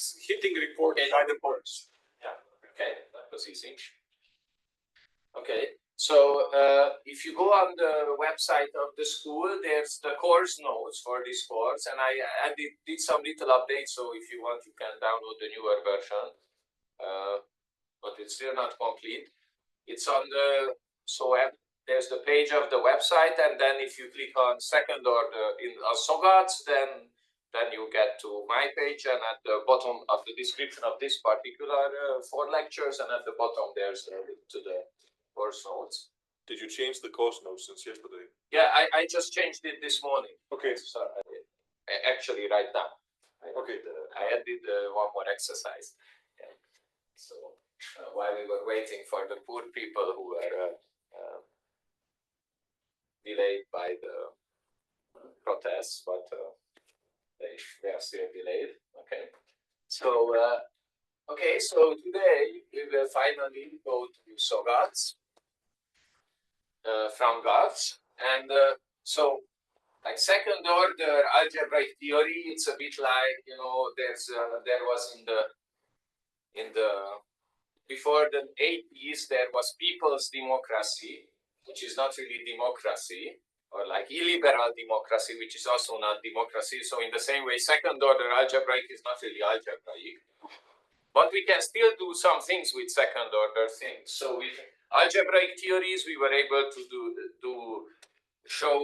it's hitting record by the course. Yeah, okay, that was easy. Okay, so if you go on the website of the school, there's the course notes for this course, and I did some little updates, so if you want, you can download the newer version, but it's still not complete. It's on the, there's the page of the website, and then if you click on second order in SOGATs, then you get to my page, and at the bottom of the description of this particular 4 lectures, and at the bottom there's the link to the course notes. Did you change the course notes since yesterday? Yeah, I just changed it this morning. Okay. So actually right now. Okay. I added one more exercise. Yeah. So while we were waiting for the poor people who were delayed by the protests, but they are still delayed. Okay. So okay, so today we will finally go to SOGATs from GATS, and so like second order algebraic theory, it's a bit like, you know, there was in the before the 80s there was people's democracy, which is not really democracy, or like illiberal democracy, which is also not democracy. So in the same way, second order algebraic is not really algebraic, but we can still do some things with second order things. So with algebraic theories, we were able to show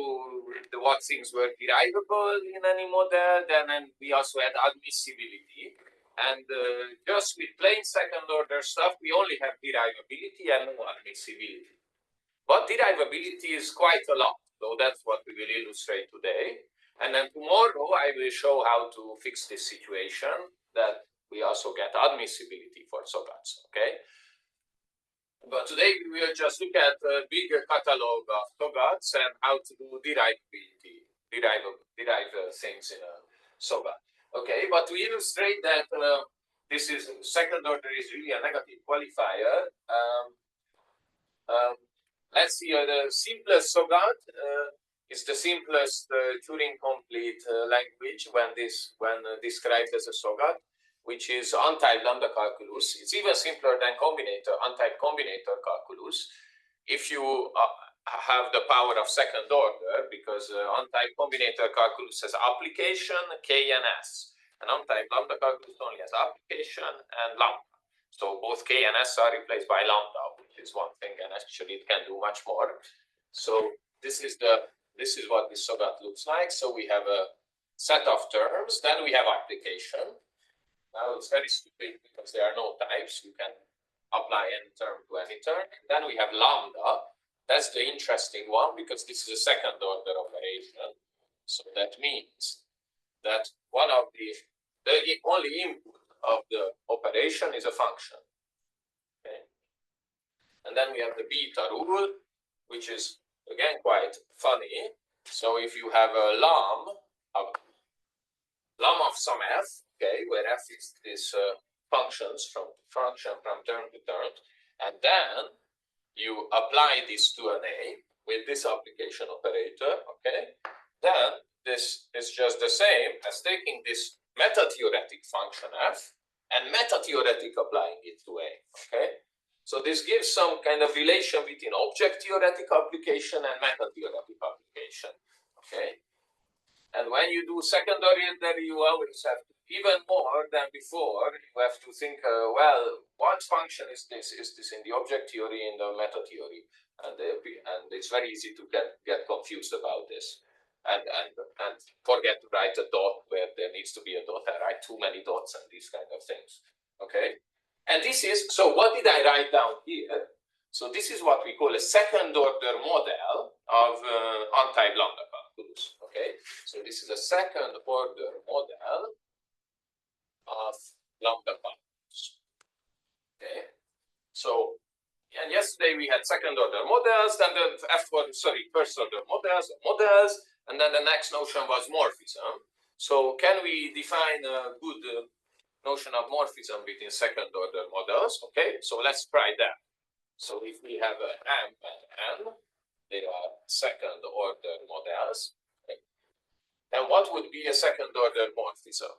what things were derivable in any model. Then we also had admissibility. And just with plain second order stuff, we only have derivability and no admissibility. But derivability is quite a lot. So that's what we will illustrate today. And then tomorrow, I will show how to fix this situation, that we also get admissibility for SOGATs, okay? But today, we will just look at a bigger catalog of SOGATs and how to do derivability, derive things in a SOGAT. Okay, but to illustrate that this is second order is really a negative qualifier, let's see, the simplest SOGAT is the simplest Turing-complete language when described as a SOGAT, which is untyped lambda calculus. It's even simpler than untyped combinator calculus. If you have the power of second order, because untyped combinator calculus has application, K and S. And untyped lambda calculus only has application and lambda. So both K and S are replaced by lambda, which is one thing, and actually it can do much more. So this is what this SOGAT looks like. So we have a set of terms, then we have application. Now it's very stupid because there are no types. You can apply any term to any term. Then we have lambda. That's the interesting one because this is a second order operation. So that means that one of the only input of the operation is a function. Okay. And then we have the beta rule, which is again quite funny. So if you have a lam of some f, okay, where f is this function from term to term, and then you apply this to an A with this application operator, okay, then this is just the same as taking this meta-theoretic function f and meta-theoretic applying it to A, okay? So this gives some kind of relation between object-theoretic application and meta-theoretic application, okay? And when you do second order, you always have to, even more than before, you have to think, well, what function is this? Is this in the object theory, in the meta theory? And it's very easy to get confused about this. And forget to write a dot where there needs to be a dot, and write too many dots and these kind of things. Okay? And this is, so what did I write down here? So this is what we call a second order model of untyped lambda calculus. Okay? So this is a second order model of lambda calculus. Okay? So, and yesterday we had second order models, then the first order models, and then the next notion was morphism. So can we define a good notion of morphism between second order models? Okay, so let's try that. So if we have a M and N, they are second order models. Okay. And what would be a second order morphism?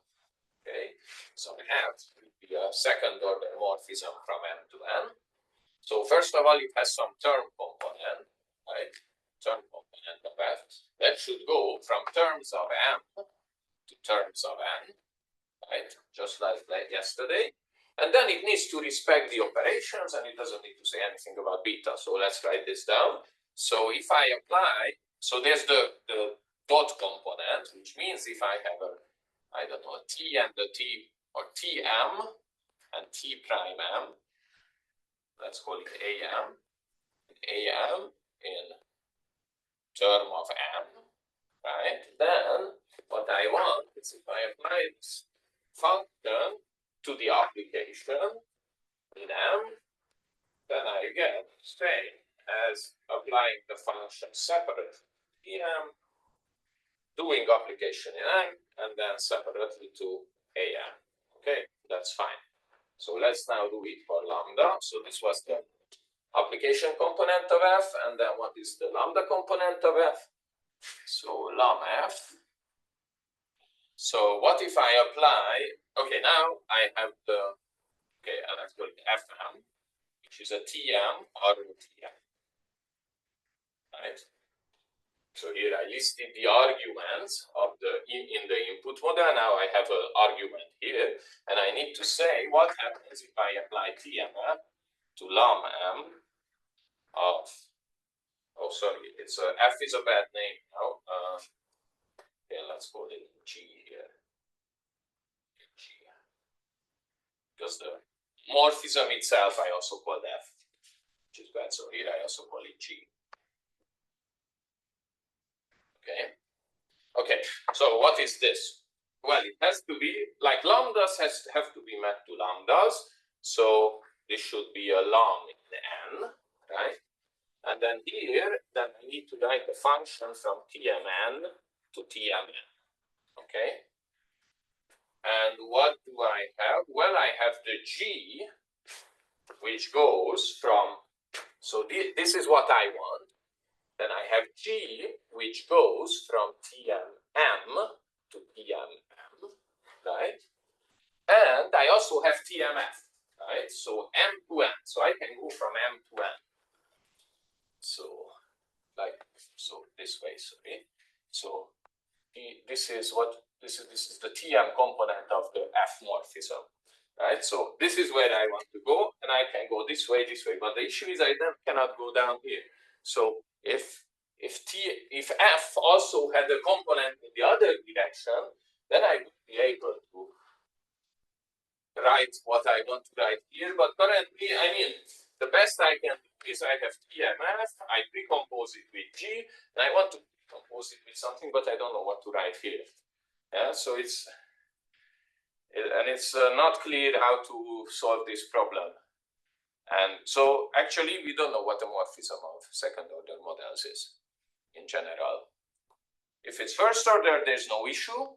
Okay, so F will be a second order morphism from M to N. So first of all, it has some term component, right? Term component of F that should go from terms of M to terms of N, right? Just like yesterday. And then it needs to respect the operations and it doesn't need to say anything about beta. So let's write this down. So if I apply, so there's the dot component, which means if I have a, I don't know, a T and a T, or Tm and T prime M, let's call it AM in term of M, right? Then what I want is if I apply this function to the application in M, then I get same as applying the function separate PM, doing application in M, and then separately to AM. Okay, that's fine. So let's now do it for lambda. So this was the application component of F, and then what is the lambda component of F? So lam F. So what if I apply, okay, now I have the, okay, let's call it Fm, which is a Tm or a Tm, right? So here I listed the arguments of the in the input model. Now I have an argument here, and I need to say what happens if I apply Tmf to lam M of, oh sorry, it's a, F is a bad name now. Okay, let's call it G here. G. Because the morphism itself I also call F, which is bad. So here I also call it G. Okay. Okay. So what is this? Well, it has to be like lambdas have to be met to lambdas. So this should be a lam in N, right? And then here, then I need to write the function from Tmn to Tmn. Okay. And what do I have? Well, I have the G, which goes from, so this is what I want. Then I have G, which goes from Tmm to Tmm, right? And I also have Tmf, right? So M to N. So I can go from M to N. So, like, so this way, sorry. So this is the Tm component of the F morphism, right? So this is where I want to go, and I can go this way, but the issue is I then cannot go down here. So if F also had a component in the other direction, then I would be able to write what I want to write here. But currently, I mean, the best I can do is I have Tmf, I precompose it with G, and I want to compose it with something, but I don't know what to write here. Yeah, so it's not clear how to solve this problem. And so actually we don't know what the morphism of second order models is in general. If it's first order, there's no issue.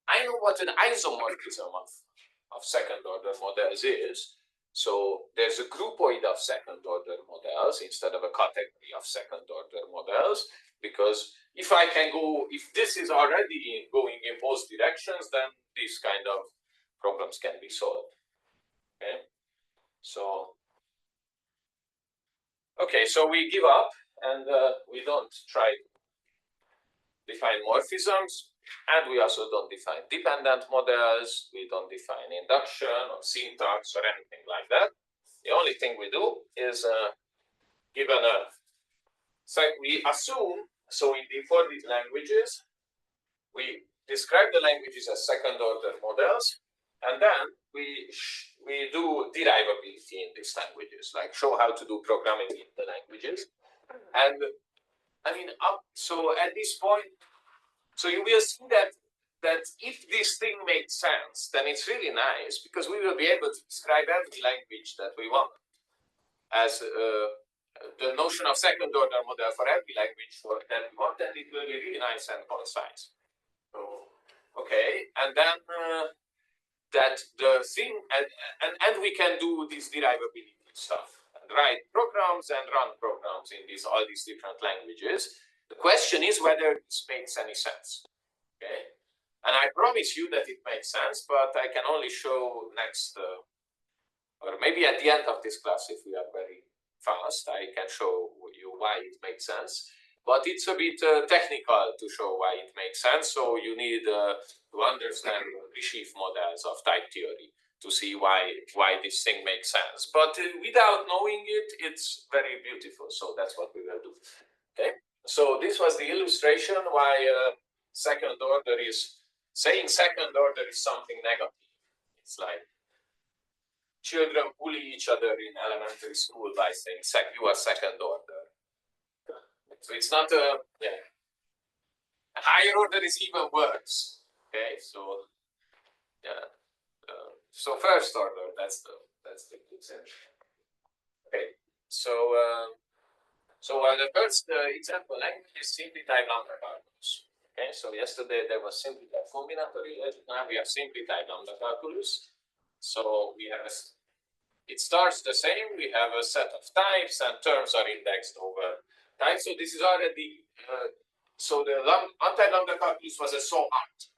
I know what an isomorphism of second order models is. So there's a groupoid of second order models instead of a category of second order models, because if this is already going in both directions, then these kind of problems can be solved. Okay. So, okay, so we give up and we don't try to define morphisms, and we also don't define dependent models. We don't define induction or syntax or anything like that. The only thing we do is given a, so we assume, so for these languages, we describe the languages as second order models, and then we do derivability in these languages, like show how to do programming in the languages. And I mean, so at this point, so you will see that if this thing makes sense, then it's really nice, because we will be able to describe every language that we want as the notion of second order model for every language that we want, and it will be really nice and concise. So, okay, and then that the thing, and we can do this derivability stuff, and write programs and run programs in all these different languages. The question is whether this makes any sense. Okay, And I promise you that it makes sense, but I can only show next, or maybe at the end of this class, if we are very fast, I can show you why it makes sense. But it's a bit technical to show why it makes sense. So you need to understand resheaf models of type theory to see why this thing makes sense. But without knowing it, it's very beautiful. So that's what we will do. Okay. So this was the illustration why second order is saying second order is something negative. It's like children bully each other in elementary school by saying you are second order. So it's not a higher order is even worse. Okay, so yeah. So first order, that's the example. Okay, so the first example language is simply type lambda calculus. Okay, so yesterday there was simply type combinatory. Now we have simply type lambda calculus. So we have it starts the same. We have a set of types and terms are indexed over types. So this is already so the anti-lambda calculus was a SOGAT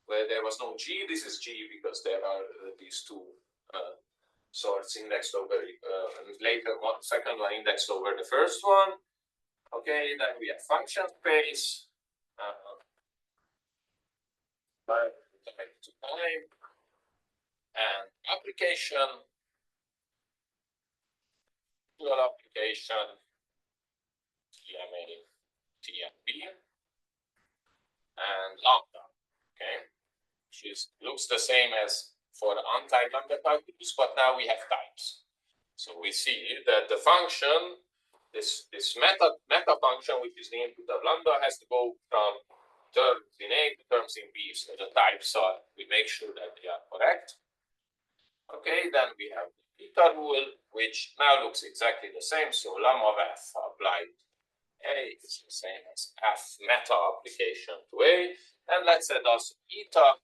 where there was no G. This is G because there are these two sorts indexed over and later second one indexed over the first one. Okay, then we have function space. Time to time and application. Dual application. TMA, TMB, and lambda. Okay, which looks the same as for the untyped lambda calculus, but now we have types. So we see that the function, this meta function, which is the input of lambda, has to go from terms in A to terms in B. So the types are, we make sure that they are correct. Okay, then we have the beta rule, which now looks exactly the same. So lam of f applied A is the same as f meta application to A. And let's add also eta.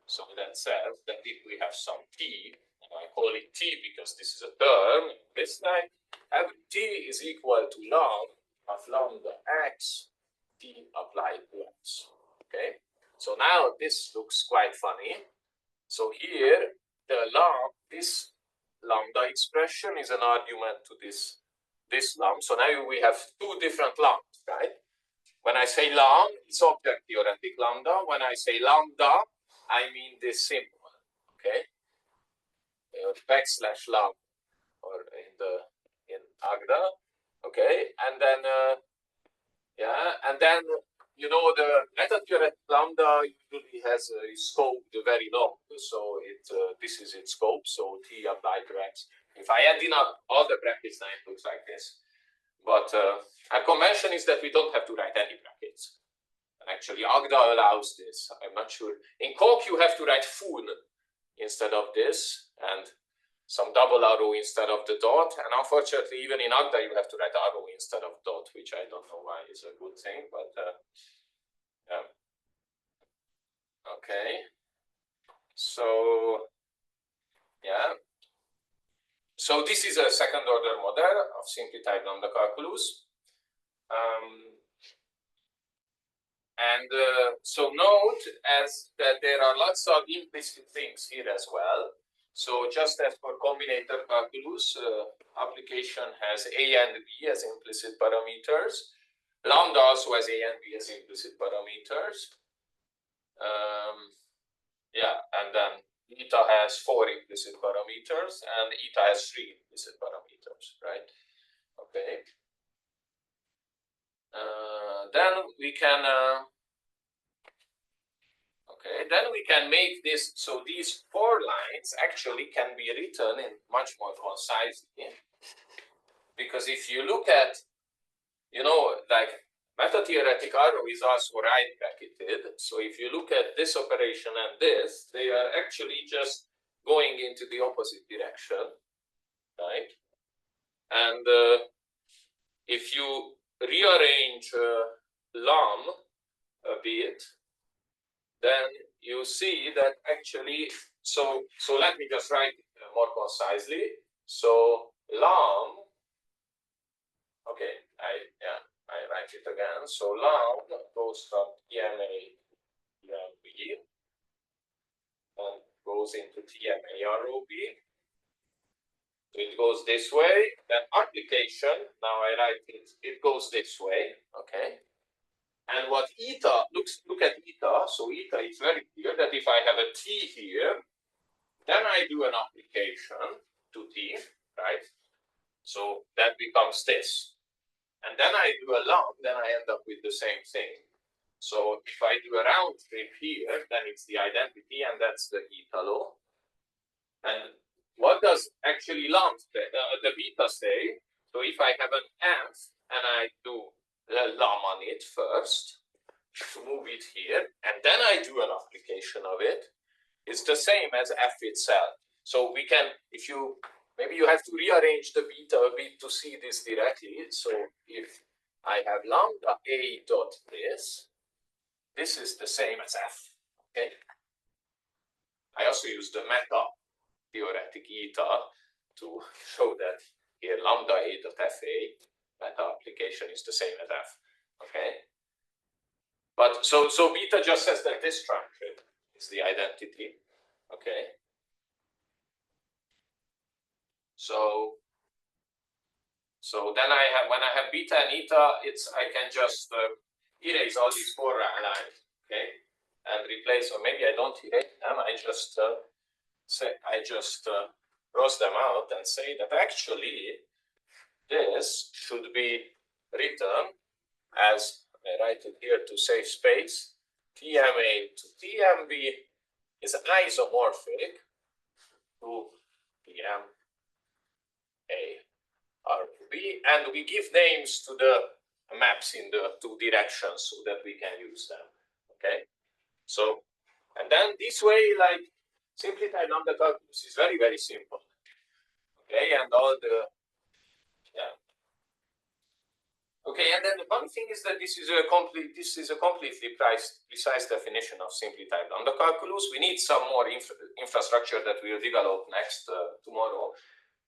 So that says that if we have some t, and I call it t because this is a term, this time, every t is equal to log of lambda x, t applied to x. Okay, so now this looks quite funny. So here, the log, this lambda expression is an argument to this lambda. So now we have two different lambdas, right? When I say lambda, it's object theoretic lambda. When I say lambda, I mean this symbol, okay? Backslash lambda, or in Agda, okay? And then and then you know the meta theoretic lambda usually has a scope very long, so this is its scope. So t applied to x. If I add in all the brackets, then it looks like this. But our convention is that we don't have to write any brackets. And actually, Agda allows this. I'm not sure. In Coq, you have to write fun instead of this, and some double arrow instead of the dot. And unfortunately, even in Agda, you have to write arrow instead of dot, which I don't know why is a good thing, but yeah. Okay. So, yeah. So this is a second order model of simply typed lambda calculus. So note that there are lots of implicit things here as well. So just as for combinator calculus, application has A and B as implicit parameters. Lambda also has A and B as implicit parameters. And then eta has 4 implicit parameters and eta has 3 implicit parameters, right? Okay. Then we can make this, so these 4 lines actually can be written in much more concisely, because if you look at, like meta theoretic arrow is also right bracketed. So if you look at this operation and this, they are actually just going into the opposite direction, right? And if you rearrange lam a bit, then you see that actually, so let me just write it more concisely. So lam, okay, I write it again. So lam goes from TMA TMB and goes into TMAROB. So it goes this way. Then application, now I write it, it goes this way, okay? And what eta, look at eta, so eta is very clear that if I have a T here, then I do an application to T, right? So that becomes this. And then I do a long, then I end up with the same thing. So if I do a round trip here, then it's the identity, and that's the eta law. And what does actually long the beta say? So if I have an f and I do the lam on it first to move it here, and then I do an application of it, it's the same as f itself. So we can, if you, maybe you have to rearrange the beta a bit to see this directly. So if I have lambda a dot this is the same as f, okay? I also use the meta theoretic eta to show that here lambda a dot fa meta application is the same as f, okay? But so beta just says that this structure is the identity, okay? So then I have, when I have beta and eta, it's, I can just erase all these four lines, okay, and replace, or maybe I don't erase them, I just cross them out and say that actually this should be written as, I write it here to save space, TMA to TMB is isomorphic to TMA RB, and we give names to the maps in the two directions so that we can use them, okay? So, and then this way, like, simplified lambda calculus is very, very simple, okay? And all the, yeah. Okay, and then the one thing is that this is a completely precise definition of simplified lambda calculus. We need some more infrastructure that we'll develop next tomorrow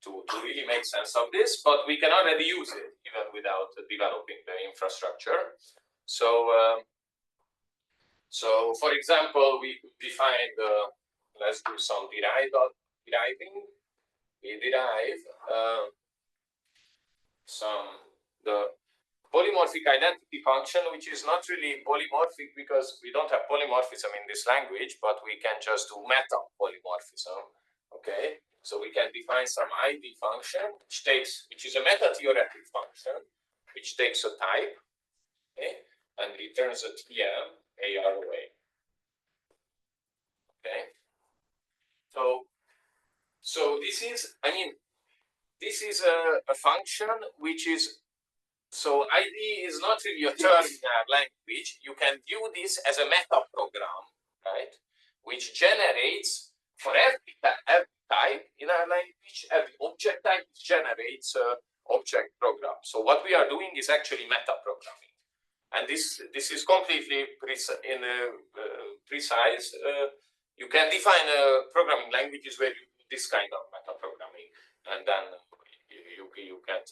to really make sense of this, but we can already use it even without developing the infrastructure. So, for example, we could define the, let's do some deriving. We derive the polymorphic identity function, which is not really polymorphic because we don't have polymorphism in this language, but we can just do meta polymorphism, okay? So we can define some ID function, which is a meta-theoretic function, which takes a type, okay, and returns a TM AROA. Okay. So this is, I mean, this is a function which is, so ID is not really a term in our language. You can view this as a meta program, right, which generates for every type in our language, every object type generates an object program. So what we are doing is actually meta programming, and this is completely precise. You can define programming languages where you do this kind of meta programming, and then you get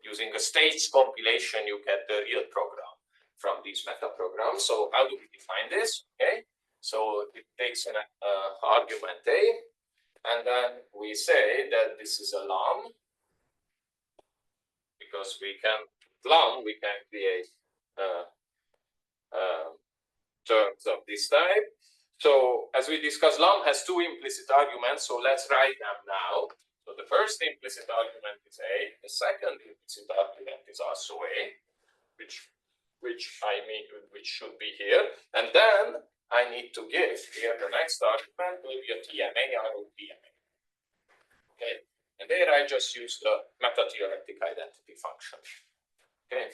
using a staged compilation, you get the real program from these meta programs. So how do we define this? Okay, so it takes an argument A, and then we say that this is a lam, because we can create terms of this type. So as we discussed, lam has two implicit arguments, so let's write them now. So the first implicit argument is A, the second implicit argument is also A, which should be here, and then I need to give here the next argument will be a TMA or PMA. Okay, and there I just use the meta-theoretic identity function. Okay,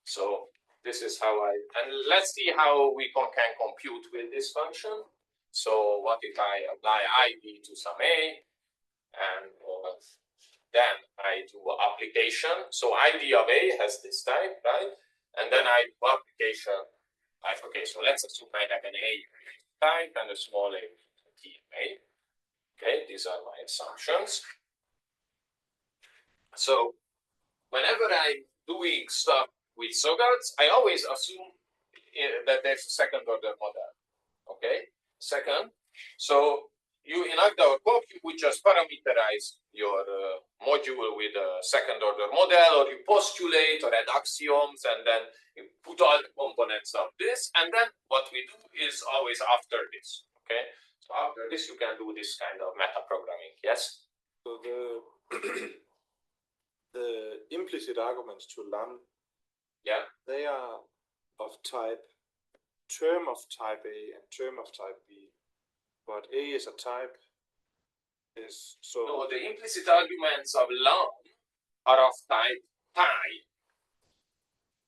so this is how and let's see how we can compute with this function. So what if I apply ID to some A, and then I do application. So ID of A has this type, right? And then I do application. Okay, so let's assume I have an A type and a small a TMA. Okay, these are my assumptions. So whenever I'm doing stuff with SOGATs, I always assume that there's a second order model. Okay, second, so you in Agda or Coq, you would just parameterize your module with a second order model, or you postulate or add axioms, and then you put all the components of this, and then what we do is always after this. Okay, so after this you can do this kind of meta programming. Yes. So the implicit arguments to LAM, Yeah. they are of type term of type A and term of type B, but A is a type. Is so. No, the implicit arguments of LAM are of type tie.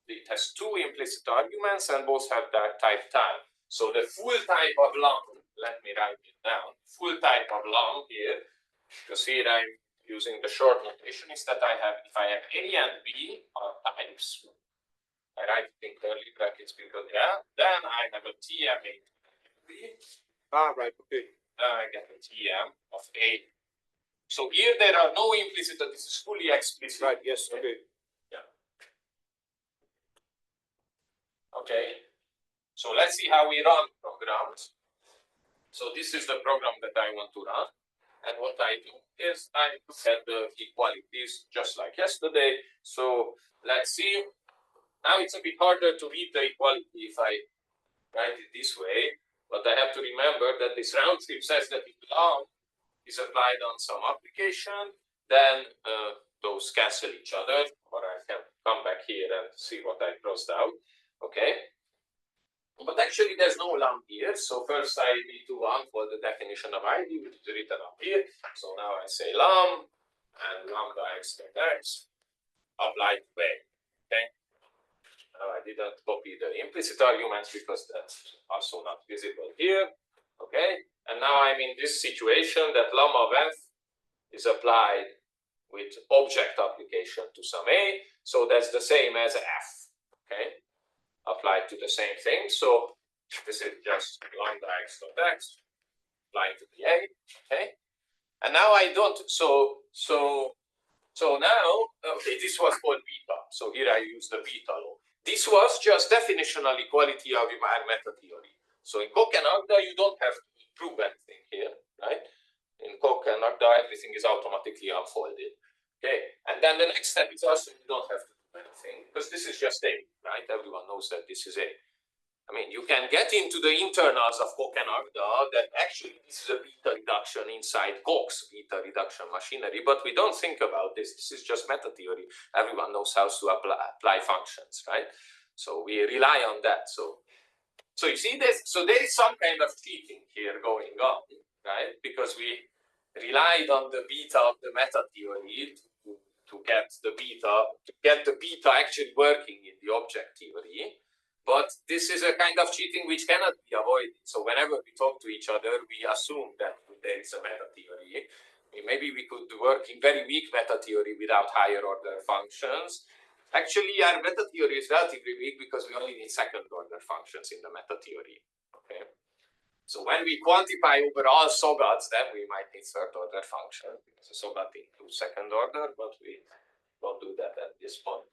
It has two implicit arguments and both have that type tie. So the full type of LAM, let me write it down. Full type of LAM here, you see it, I'm using the short notation, is that I have, if I have A and B are types, I write it in curly brackets because, yeah, then I have a TM A B. Ah, right, okay. Then I get a TM of A. So here there are no implicit, this is fully explicit. Right, yes, okay. Yeah. Okay. So let's see how we run programs. So this is the program that I want to run. And what I do is I look at the equalities just like yesterday. So let's see. Now it's a bit harder to read the equality if I write it this way. But I have to remember that this round trip says that if LAM is applied on some application, then those cancel each other. Or I can come back here and see what I crossed out. Okay. But actually there's no LAM here. So first I need to unfold the definition of ID, which is written up here. So now I say LAM and lambda x dot x applied to A. Okay. Now I didn't copy the implicit arguments because that's also not visible here. Okay. And now I'm in this situation that LAM of f is applied with object application to some A. So that's the same as f. Okay. Applied to the same thing. So this is just lambda x dot x applied to the A. Okay. And now I don't, so now, okay, this was called beta. So here I use the beta law. This was just definitional equality of our meta theory. So in Coq and Agda, you don't have to prove anything here, right? In Coq and Agda, everything is automatically unfolded. Okay. And then the next step is also you don't have to do anything because this is just A, right? Everyone knows that this is A. I mean, you can get into the internals of Coq and Agda that actually this is a beta reduction inside Coq's beta reduction machinery, but we don't think about this. This is just meta theory. Everyone knows how to apply functions, right? So we rely on that. So you see this. So there is some kind of cheating here going on, right? Because we relied on the beta of the meta theory to get the beta actually working in the object theory. But this is a kind of cheating which cannot be avoided. So whenever we talk to each other, we assume that there is a meta theory. Maybe we could work in very weak meta theory without higher order functions. Actually, our meta theory is relatively weak because we only need second order functions in the meta theory. Okay. So when we quantify over all SOGATs, then we might need third order function because the SOGAT includes second order, but we won't do that at this point.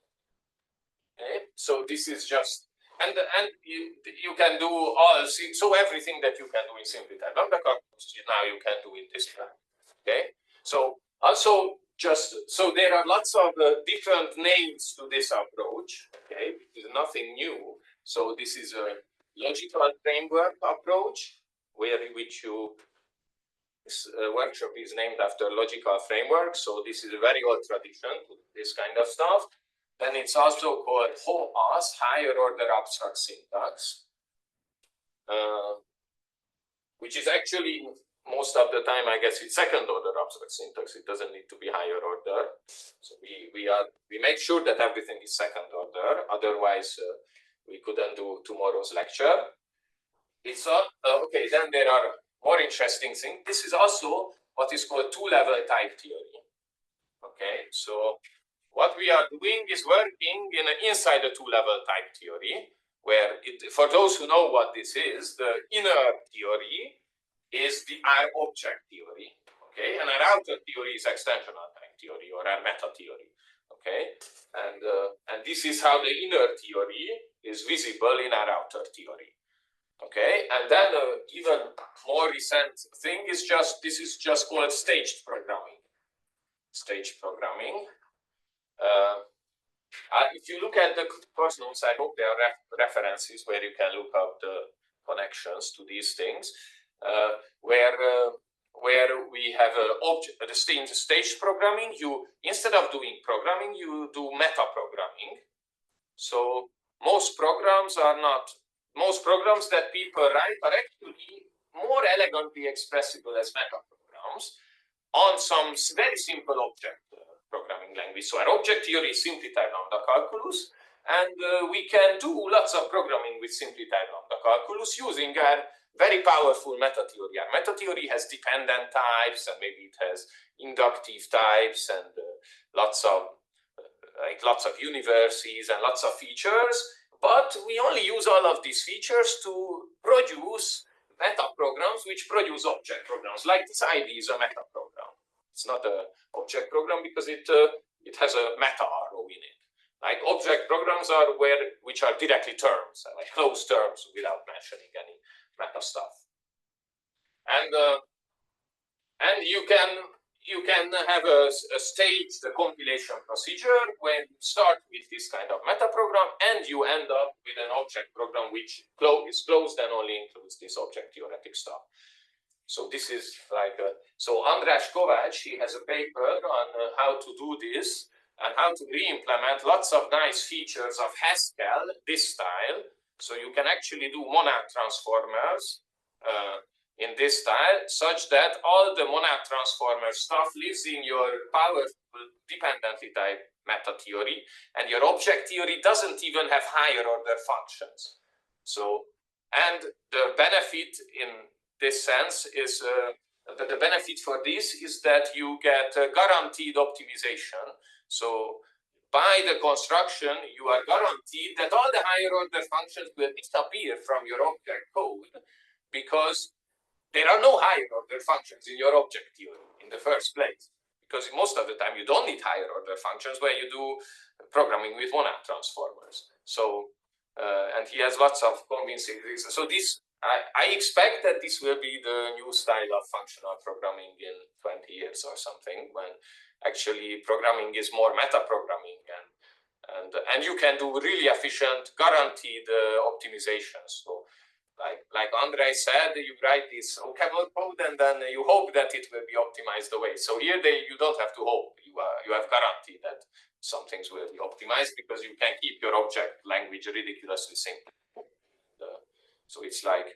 Okay. So this is just. And you can do all, so everything that you can do in simplified lambda calculus, now you can do in this plan. Okay. So also so there are lots of different names to this approach. Okay. It is nothing new. So this is a logical framework approach which this workshop is named after logical framework. So this is a very old tradition to this kind of stuff. Then it's also called HOAS, higher order abstract syntax, which is actually most of the time, I guess, it's second order abstract syntax. It doesn't need to be higher order. So we make sure that everything is second order. Otherwise, we couldn't do tomorrow's lecture. It's okay. Then there are more interesting things. This is also what is called two-level type theory. Okay, so. What we are doing is working inside the two-level type theory, where for those who know what this is, the inner theory is our object theory, okay, and our outer theory is extensional type theory or our meta theory, okay, and this is how the inner theory is visible in our outer theory. Okay, and then even more recent thing is this is just called staged programming. Staged programming. If you look at the course notes, I hope there are references where you can look up the connections to these things, where we have the staged programming. You, instead of doing programming, you do meta programming. So most programs that people write are actually more elegantly expressible as meta programs on some very simple object programming language. So our object theory is simply type lambda calculus, and we can do lots of programming with simply type lambda calculus using our very powerful meta theory. Our meta theory has dependent types, and maybe it has inductive types, and lots of universes and lots of features, but we only use all of these features to produce meta programs which produce object programs. Like this ID is a meta program. It's not an object program because it has a meta arrow in it. Like object programs are which are directly terms, like closed terms without mentioning any meta stuff. And you can have a staged compilation procedure when you start with this kind of meta program and you end up with an object program which is closed and only includes this object theoretic stuff. So this is like so András Kovács, he has a paper on how to do this and how to re-implement lots of nice features of Haskell, this style. So you can actually do monad transformers in this style, such that all the monad transformer stuff lives in your powerful dependently type meta theory, and your object theory doesn't even have higher order functions. So, and the benefit in this sense is the benefit for this is that you get guaranteed optimization. So by the construction, you are guaranteed that all the higher order functions will disappear from your object code, because there are no higher order functions in your object theory in the first place. Because most of the time you don't need higher order functions where you do programming with monad transformers. So, and he has lots of convincing reasons. So this, I expect that this will be the new style of functional programming in 20 years or something, when actually programming is more meta programming, and you can do really efficient guaranteed optimizations. So like Andrei said, you write this OCaml code and then you hope that it will be optimized away. So here you don't have to hope. You have guaranteed that some things will be optimized because you can keep your object language ridiculously simple. So it's like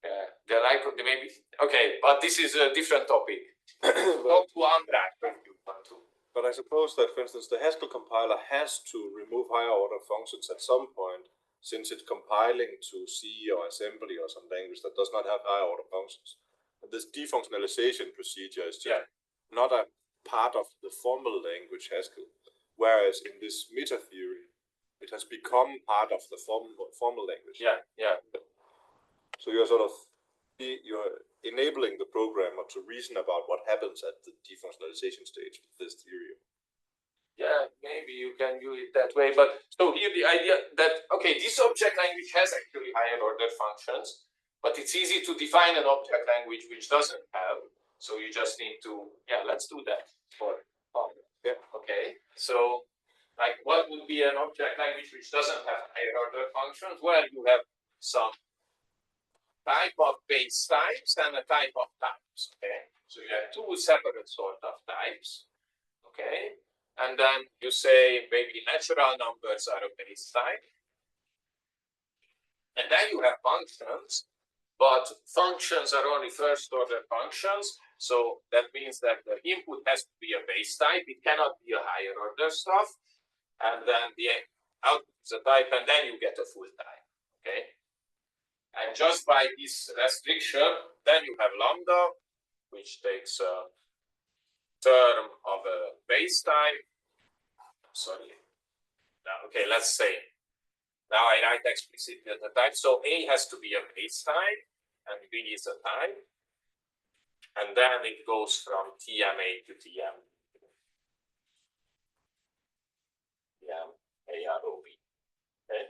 maybe okay, but this is a different topic. Go to Andrei if you want to. But I suppose that, for instance, the Haskell compiler has to remove higher order functions at some point, since it's compiling to C or assembly or some language that does not have higher order functions. And this defunctionalization procedure is just not a part of the formal language Haskell, whereas in this meta theory, it has become part of the formal language. Yeah. So you're you're enabling the programmer to reason about what happens at the defunctionalization stage with this theory. Yeah, maybe you can do it that way. But so here the idea that, okay, this object language has actually higher order functions, but it's easy to define an object language which doesn't have. So you just need to, let's do that for fun. Yeah. Okay. So like what would be an object language which doesn't have higher order functions? Well, you have some type of base types and a type of types. Okay. So you have two separate sort of types. Okay. And then you say maybe natural numbers are a base type. And then you have functions, but functions are only first order functions. So that means that the input has to be a base type. It cannot be a higher order stuff. And then the output is a type, and then you get a full type. Okay. And just by this restriction, then you have lambda, which takes a term of a base type. Sorry. Okay, let's say now I write explicitly the type. So A has to be a base type, and B is a type, and then it goes from TMA to TM. TM AROB. Okay.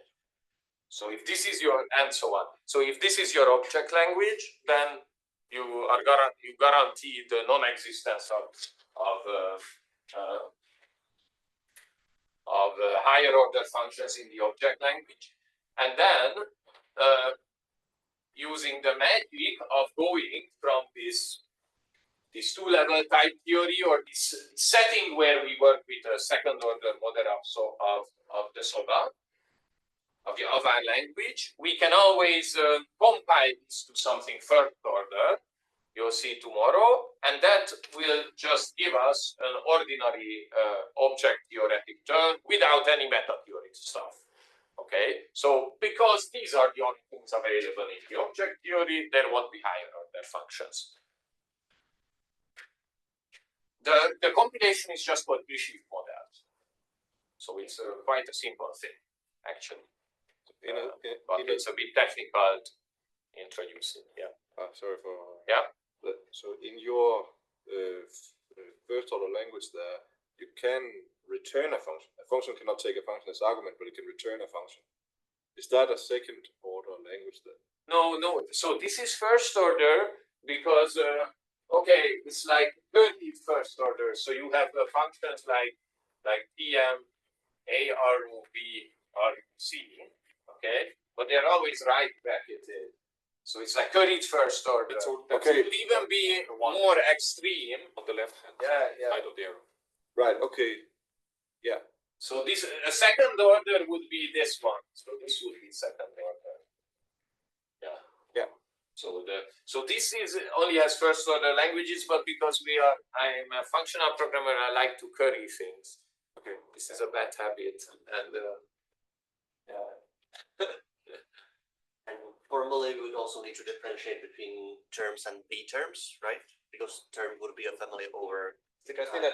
So if this is your, and so on. So if this is your object language, then you are guarantee the non-existence of higher order functions in the object language. And then using the magic of going from this two-level type theory, or this setting where we work with a second order model of the SOGAT, of our language, we can always compile this to something first order. You'll see tomorrow, and that will just give us an ordinary object theoretic term without any meta theory stuff. Okay, so because these are the only things available in the object theory, there won't be higher order functions. The combination is just called Grishif model. So it's quite a simple thing, actually. But it's a bit technical to introduce it. Yeah. Sorry for. Yeah. So in your first order language there, you can return a function. A function cannot take a function as argument, but it can return a function. Is that a second order language then? No. So this is first order because okay, it's like 30 first order. So you have functions like Tm, AROB, RUC, okay, but they're always right bracketed. So it's like 30 first order. Okay. It could even be more extreme On the left hand side of the arrow. Right. Okay. Yeah. So this a second order would be this one. So this would be second order. Yeah. Yeah. So this is only has first order languages, but because I'm a functional programmer, I like to curry things. Okay. This is a bad habit, and yeah. And formally, we would also need to differentiate between terms and B terms, right? Because term would be a family over.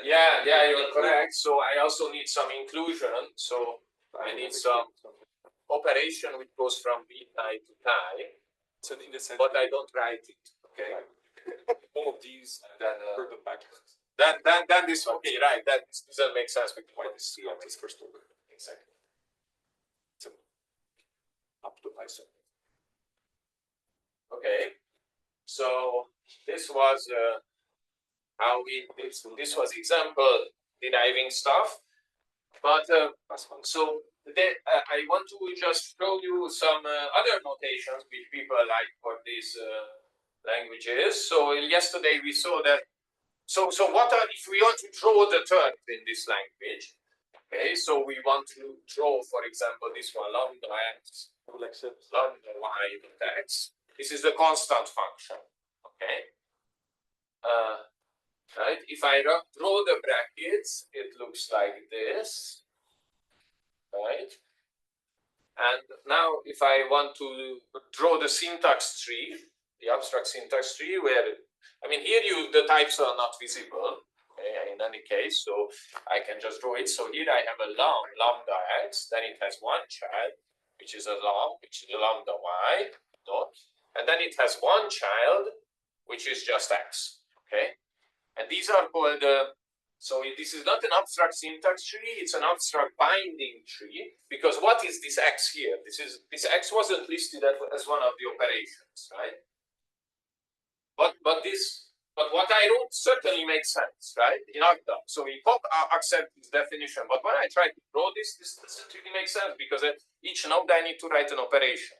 Yeah, you're correct. So I also need some inclusion. So I need some operation which goes from B tie to tie. So in the sense, but I don't write it. Okay. all of these Then further backwards. Then this one. Okay, right. That doesn't make sense because why this is first order. Exactly. So up to ISO. Okay. So this was how this was example deriving stuff, but so then I want to just show you some other notations which people like for these languages. So yesterday we saw that. So what are, if we want to draw the terms in this language? Okay, so we want to draw, for example, this one lambda x, lambda y x. This is the constant function. Okay. Right. If I draw the brackets, it looks like this. Right. And now, if I want to draw the syntax tree, the abstract syntax tree, where I mean here the types are not visible. Okay, in any case, so I can just draw it. So here I have a lambda x, then it has one child, which is a which is a lambda y dot, and then it has one child, which is just x. Okay, and these are called. So this is not an abstract syntax tree; it's an abstract binding tree. Because what is this x here? This x wasn't listed as one of the operations, right? But what I wrote certainly makes sense, right? In Agda. So we accept this definition. But when I try to draw this doesn't really make sense because at each node I need to write an operation.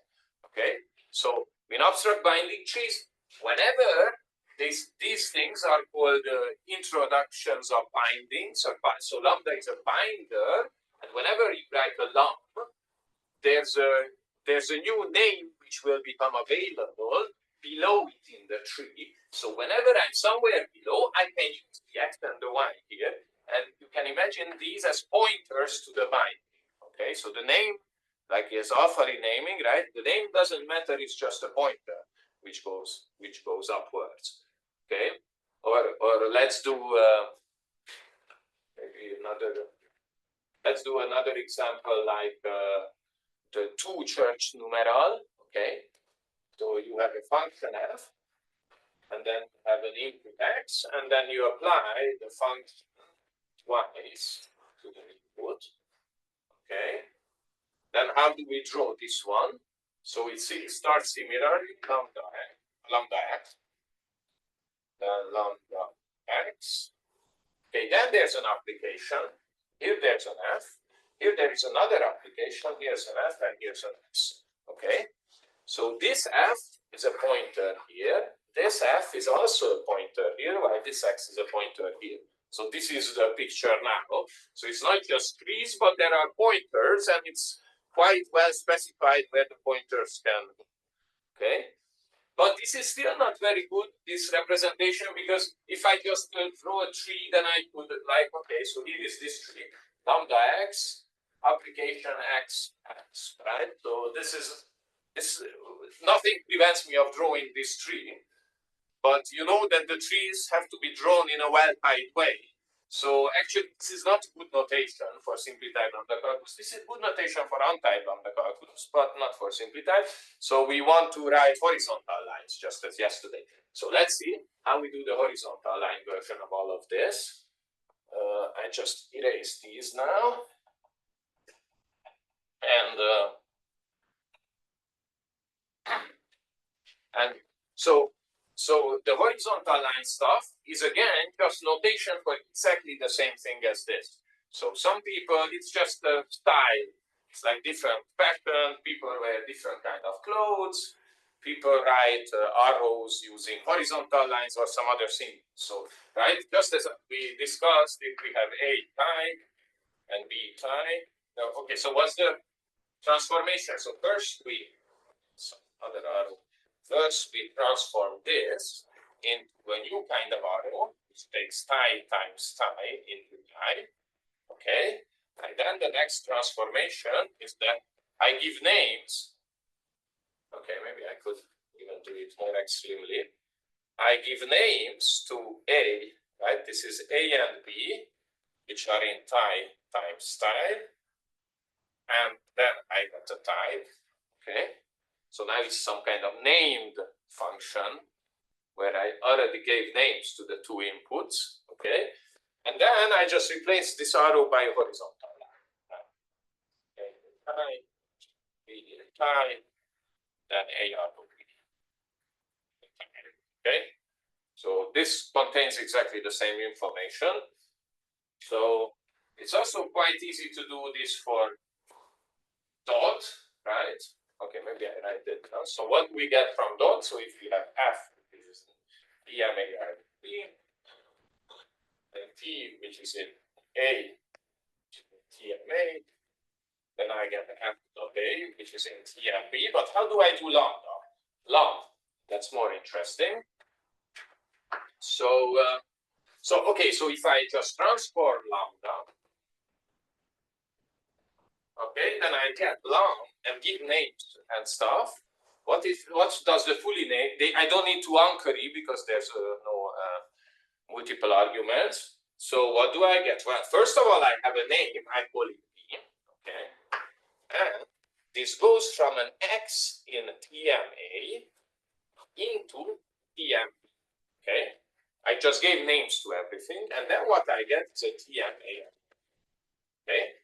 Okay. So in abstract binding trees, whenever these things are called introductions of bindings. So lambda is a binder, and whenever you write a lamb, there's a new name which will become available below it in the tree. So whenever I'm somewhere below, I can use the x and the y here, and you can imagine these as pointers to the binding. Okay, so the name, like is awfully naming, right? The name doesn't matter; it's just a pointer which goes upwards. Okay, or let's do maybe another. Let's do another example like the two church numeral. Okay. So you have a function f, and then have an input x, and then you apply the function twice to the input. Okay. Then how do we draw this one? So it starts similarly, lambda x, then lambda x. Okay, then there's an application. Here there's an f. Here there is another application. Here's an f and here's an x. Okay, so this f is a pointer here. This f is also a pointer here, while this x is a pointer here. So this is the picture now. So it's not just trees, but there are pointers, and it's quite well specified where the pointers can go. Okay, but this is still not very good, this representation, because if I just draw a tree, then I could like, okay, so here is this tree, lambda x, application x, right? So this nothing prevents me of drawing this tree, but you know that the trees have to be drawn in a well-timed way. So actually, this is not good notation for simply type lambda calculus. This is good notation for untyped lambda calculus, but not for simply type. So we want to write horizontal lines, just as yesterday. So let's see how we do the horizontal line version of all of this. I just erase these now. And so the horizontal line stuff is again just notation for exactly the same thing as this. So some people, it's just a style. It's like different pattern. People wear different kind of clothes. People write arrows using horizontal lines or some other thing. So, right, just as we discussed, if we have A type and B type. Okay, so what's the transformation? So first other arrow. First, we transform this into a new kind of arrow, which takes tie times tie into tie. Okay, and then the next transformation is that I give names. Okay, maybe I could even do it more extremely. I give names to A, right? This is A and B, which are in tie times tie. And then I got a type. Okay. So now it's some kind of named function where I already gave names to the two inputs, okay? And then I just replace this arrow by a horizontal line. Okay, type, B type, then A arrow. Okay, so this contains exactly the same information. So it's also quite easy to do this for dot, right? Okay, maybe I write it down. So what we get from dot, so if we have f, which is TMARP, and T, which is in A, which is in TMA, then I get f dot A, which is in TMB. But how do I do lambda? That's more interesting. So, okay, so if I just transform lambda, okay, then I get long and give names and stuff. What does the fully name? I don't need to anchor it because there's no multiple arguments. So what do I get? Well, first of all, I have a name. I call it B. Okay, and this goes from an X in TMA into TMB. Okay, I just gave names to everything, and then what I get is a TMA. Okay.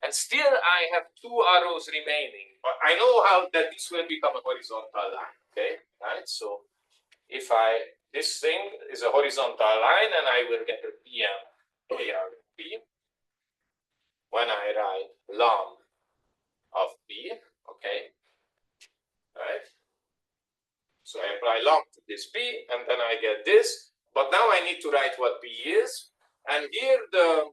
And still I have two arrows remaining, but I know how that this will become a horizontal line, okay, right? So if this thing is a horizontal line and I will get a PM ARP when I write long of B, okay, right? So I apply long to this B and then I get this, but now I need to write what B is, and here the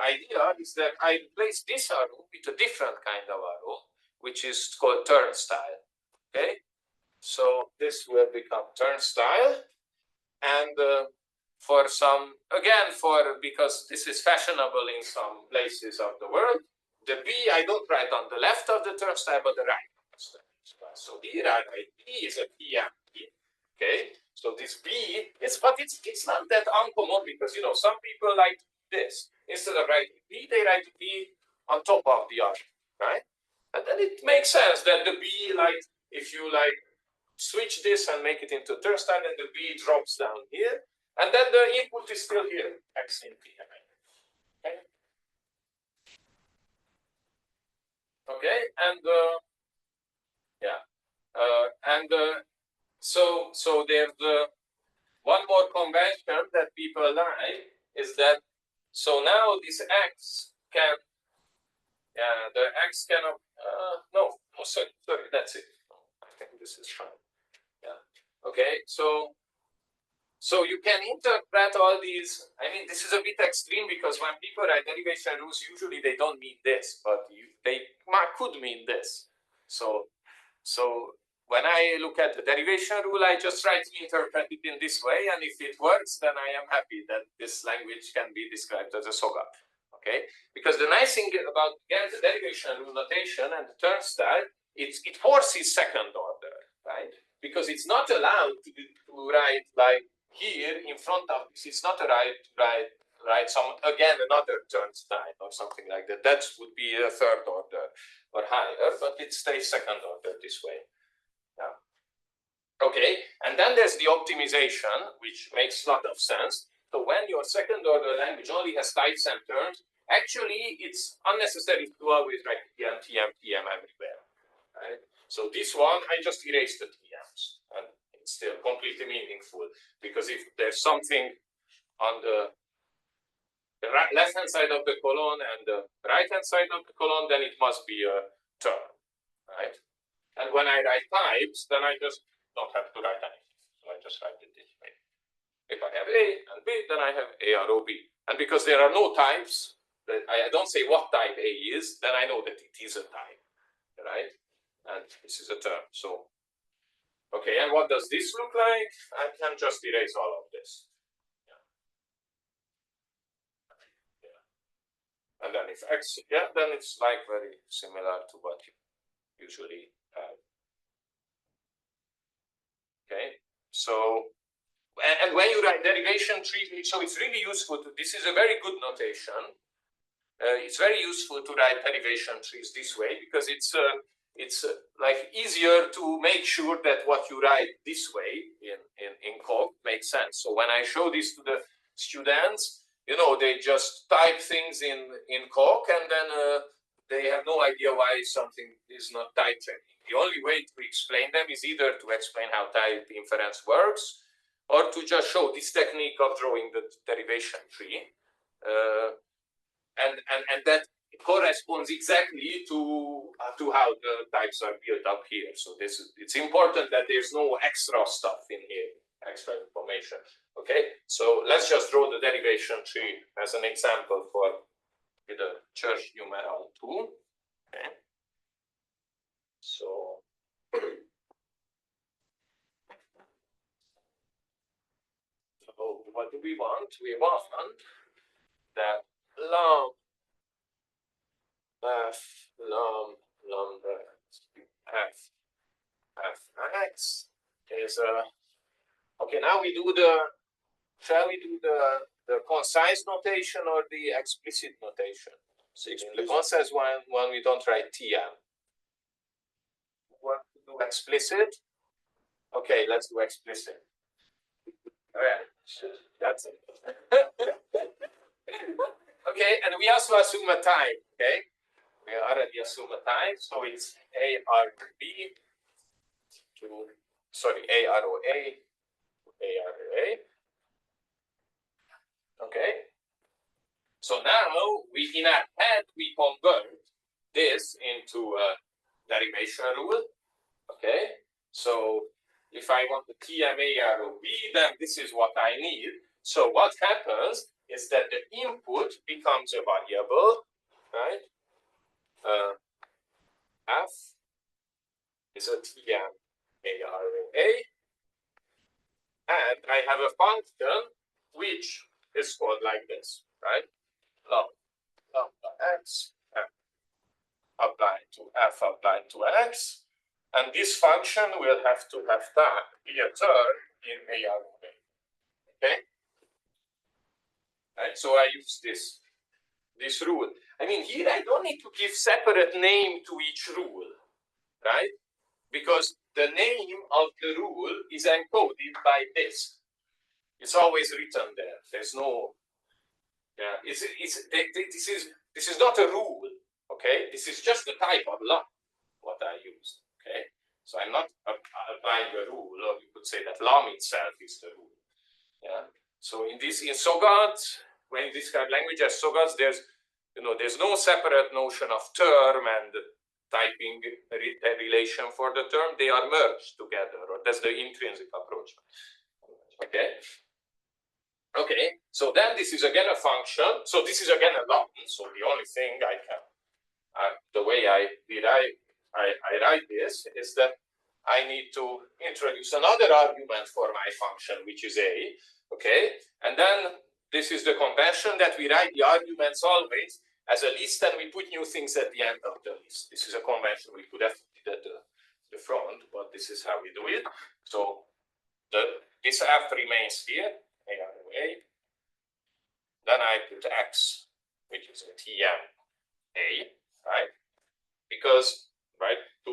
idea is that I replace this arrow with a different kind of arrow, which is called turnstile. Okay, so this will become turnstile, and because this is fashionable in some places of the world, the B I don't write on the left of the turnstile, but the right of the turnstile. So here I write B is a PMP. Okay, so this B it's not that uncommon because some people like this. Instead of writing B, they write B on top of the R, right? And then it makes sense that the B, if you switch this and make it into turnstile, and the B drops down here, and then the input is still here, X in P. Okay? Okay, and so there's one more convention that people like is that so now this x can the x cannot no oh, sorry that's it. I think this is fine. Yeah. Okay, so you can interpret all these. I mean, this is a bit extreme because when people write derivation rules, usually they don't mean this, but they could mean this. So when I look at the derivation rule, I just try to interpret it in this way, and if it works, then I am happy that this language can be described as a SOGAT. Okay, because the nice thing about again the derivation rule notation and the term style, it forces second order, right? Because it's not allowed to write like here in front of this, it's not a right some again another turn style or something like that. That would be a third order or higher, but it stays second order this way. Yeah. Okay, and then there's the optimization, which makes a lot of sense. So when your second order language only has types and terms, actually it's unnecessary to always write TM everywhere. Right? So this one, I just erased the TMs, and it's still completely meaningful because if there's something on the left-hand side of the colon and the right-hand side of the colon, then it must be a term, right? And when I write types, then I just don't have to write anything. So I just write it this way. If I have A and B, then I have AROB. And because there are no types, I don't say what type A is, then I know that it is a type, right? And this is a term. So, okay, and what does this look like? I can just erase all of this. Yeah. And then if X, yeah, then it's like very similar to what you usually have. Okay, so, and when you write derivation tree, so it's really useful to, this is a very good notation. It's very useful to write derivation trees this way because it's like easier to make sure that what you write this way in code makes sense. So when I show this to the students, you know, they just type things in Coq and then they have no idea why something is not type checking. The only way to explain them is either to explain how type inference works or to just show this technique of drawing the derivation tree. And that corresponds exactly to how the types are built up here. So it's important that there's no extra stuff in here, extra information. Okay, so let's just draw the derivation tree as an example for the church numeral 2. Okay, so what do we want? We want that lambda f lambda f x is okay. Now we do shall we do the concise notation or the explicit notation? So in the concise one we don't write TM. What to do explicit? Okay, let's do explicit. Okay, that's it. Okay, and we also assume a type. Okay, we already assume a type, so it's ARB to AROA to ARA. Okay, so now we in our head we convert this into a derivation rule. Okay, so if I want the TMAROB, then this is what I need. So what happens is that the input becomes a variable, right? F is a TMARA, and I have a function which is called like this, right? Lambda x applied to f applied to x, and this function will have to have that be a term in AROA. Okay. Right, so I use this rule. I mean, here I don't need to give separate name to each rule, right? Because the name of the rule is encoded by this. It's always written there. There's no, yeah. This is not a rule, Okay, this is just the type of LOM what I used. Okay, so I'm not applying a rule, or you could say that LOM itself is the rule. Yeah. So in SOGATs, when you describe language as SOGATs, there's no separate notion of term and typing relation for the term. They are merged together, or that's the intrinsic approach. Okay. Okay. So then this is again a function. So this is again a LOM. So the only thing I can, the way I write this is that I need to introduce another argument for my function, which is a. Okay, and then this is the convention that we write the arguments always as a list, and we put new things at the end of the list. This is a convention we could have put at the front, but this is how we do it. So this f remains here, a. Then I put x, which is a tm a, right? Because to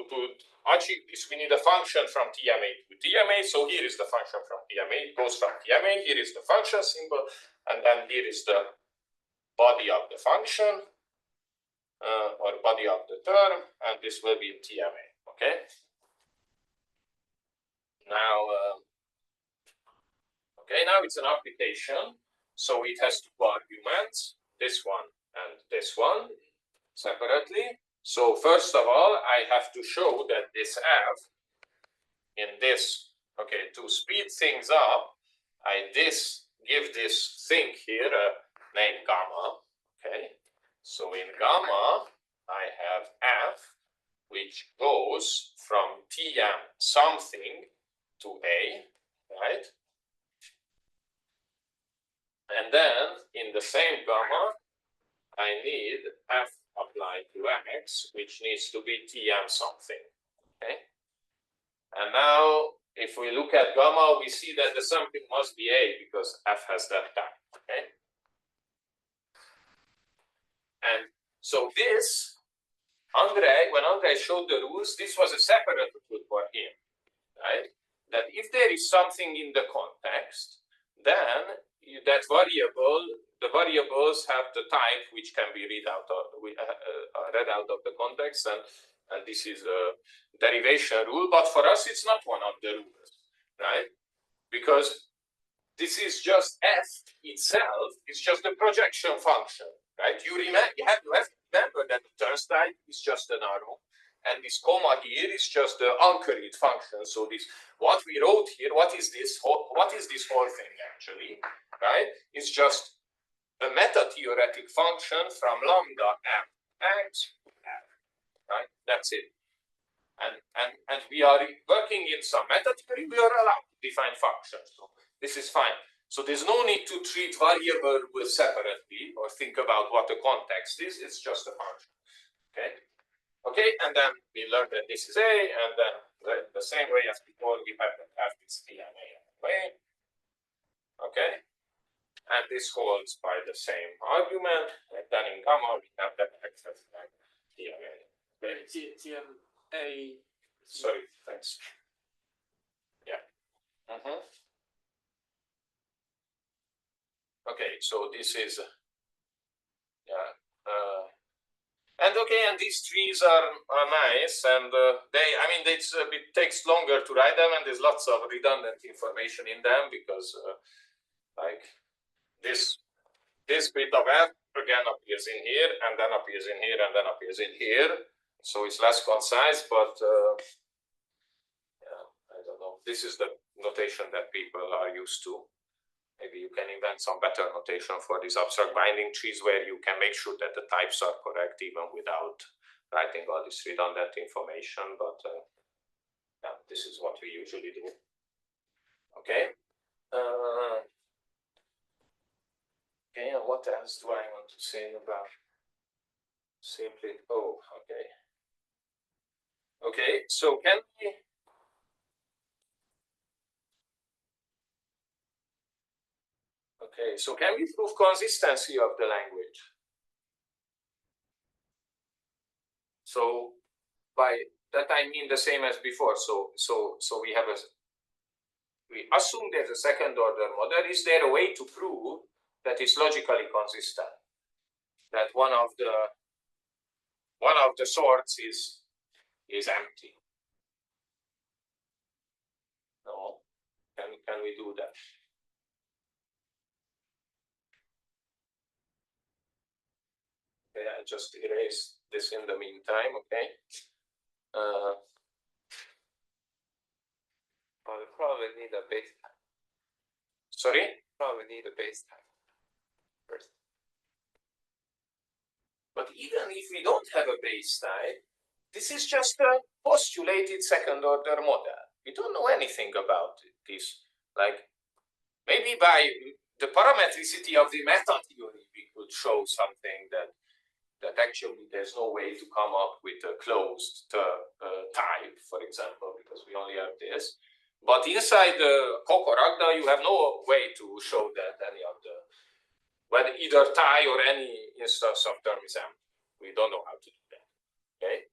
achieve this, we need a function from TMA to TMA. So here is the function from TMA. It goes from TMA. Here is the function symbol, and then here is the body of the function or body of the term, and this will be in TMA. Okay. Now, now it's an application. So it has two arguments, this one and this one, separately. So first of all, I have to show that this f in this, to speed things up, I give this thing here a name gamma. Okay, so in gamma, I have f which goes from tm something to a, right? And then in the same gamma, I need f applied to x, which needs to be tm something. Okay. And now, if we look at gamma, we see that the something must be a because f has that type. Okay. And so this, when Andre showed the rules, this was a separate rule for him, right? That if there is something in the context, then that variable, the variables have the type which can be read out of the context, and this is a derivation rule. But for us, it's not one of the rules, right? Because this is just f itself. It's just a projection function, right? You have to remember that the terms type is just an arrow, and this comma here is just the anchored function. So this, what we wrote here, what is this whole thing actually, right? It's just a meta-theoretic function from lambda m x f, right? That's it. And we are working in some meta theory. We are allowed to define functions. So this is fine. So there's no need to treat variable separately or think about what the context is. It's just a function. Okay. Okay, and then we learned that this is a, and then the same way as before, we have this TMA way. Okay, and this holds by the same argument. And then in gamma, we have that access like TMA. Okay. TMA. Sorry, thanks. Yeah. Okay, so this is and these trees are nice, and it takes longer to write them, and there's lots of redundant information in them because like this bit of f again appears in here, and then appears in here, and then appears in here, so it's less concise, but I don't know. This is the notation that people are used to. Maybe you can invent some better notation for these abstract binding trees where you can make sure that the types are correct even without writing all this redundant information. But yeah, this is what we usually do. Okay. Okay, and what else do I want to say about simply? Oh, okay. Okay, so can we? Okay, so can we prove consistency of the language? So by that I mean the same as before. So we assume there's a second order model. Is there a way to prove that it's logically consistent? That one of the one of the sorts is empty. No, can we do that? Okay, I just erase this in the meantime. Okay. I'll probably need a base type. Sorry? Probably need a base type first. But even if we don't have a base type, this is just a postulated second order model. We don't know anything about this. Like, maybe by the parametricity of the meta theory, we could show something that actually there's no way to come up with a closed type, for example, because we only have this. But inside the Kokoragda, you have no way to show that any of the, whether either tie or any instance of term is empty. We don't know how to do that. Okay.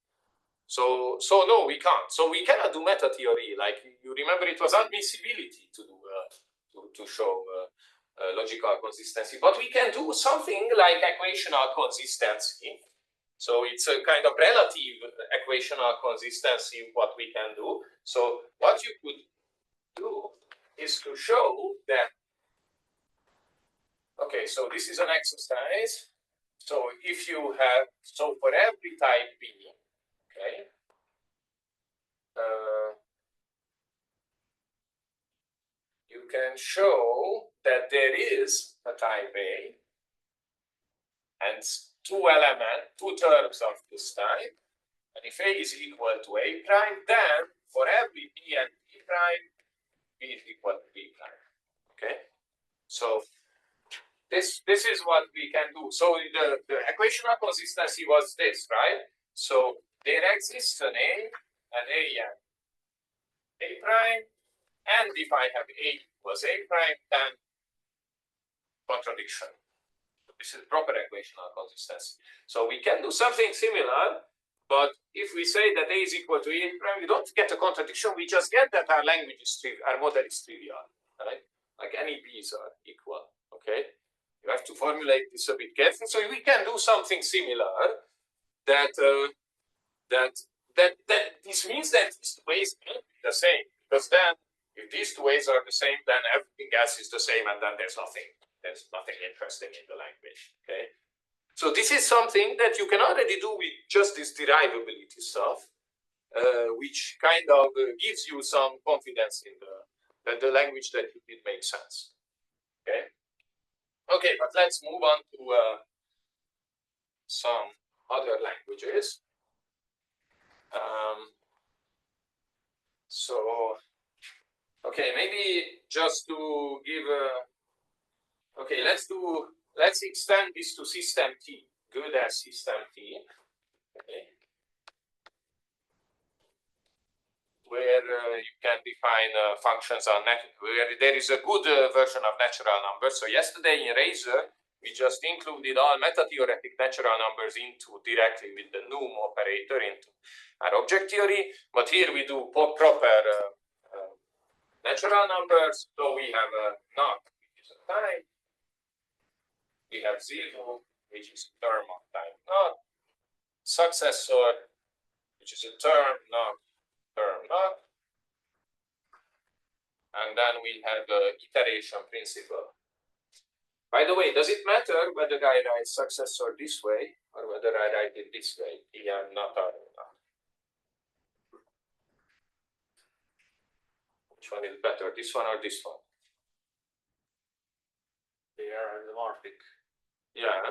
So no, we can't. So we cannot do meta theory. Like you remember, it was admissibility to do to show logical consistency. But we can do something like equational consistency. So it's a kind of relative equational consistency what we can do. So what you could do is to show that. Okay, so this is an exercise. So if you have, so for every type B, okay, you can show that there is a type A and two terms of this type. And if A is equal to A prime, then for every B and B prime, B is equal to B prime. Okay, so this is what we can do. So the equational consistency was this, right? So there exists an A and A prime, and if I have A equals A prime, then contradiction. This is proper equational consistency. So we can do something similar, but if we say that A is equal to A prime, we don't get a contradiction. We just get that our language is trivial, our model is trivial, right? Like any B's are equal. Okay. You have to formulate this a bit carefully. So we can do something similar. That this means that these two ways can't be the same, because then if these two ways are the same, then everything else is the same, and then there's nothing interesting in the language. Okay, so this is something that you can already do with just this derivability stuff, which kind of gives you some confidence in the language that you did make sense. Okay, but let's move on to some other languages. So, okay, maybe just to give okay, let's extend this to system T, good as system T, okay, where you can define functions on where there is a good version of natural numbers. So yesterday in Razor, we just included all meta-theoretic natural numbers into directly with the num operator into our object theory. But here we do proper natural numbers. So we have a not, which is a time. We have 0, which is a term of time not. Successor, which is a term not. And then we have the iteration principle. By the way, does it matter whether I write successor this way or whether I write it this way? Yeah, not or not. Which one is better, this one or this one? They are isomorphic. Yeah,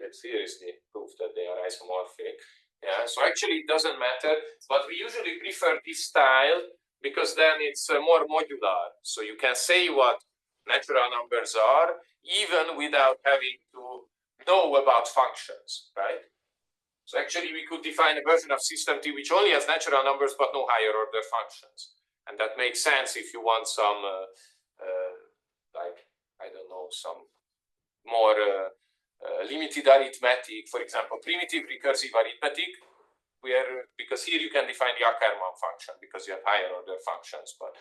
it's seriously proof that they are isomorphic. Yeah, so actually it doesn't matter, but we usually prefer this style because then it's more modular. So you can say what natural numbers are even without having to know about functions, right? So actually we could define a version of system T which only has natural numbers but no higher order functions. And that makes sense if you want some, like, I don't know, some more limited arithmetic, for example, primitive recursive arithmetic, where, because here you can define the Ackermann function because you have higher order functions, but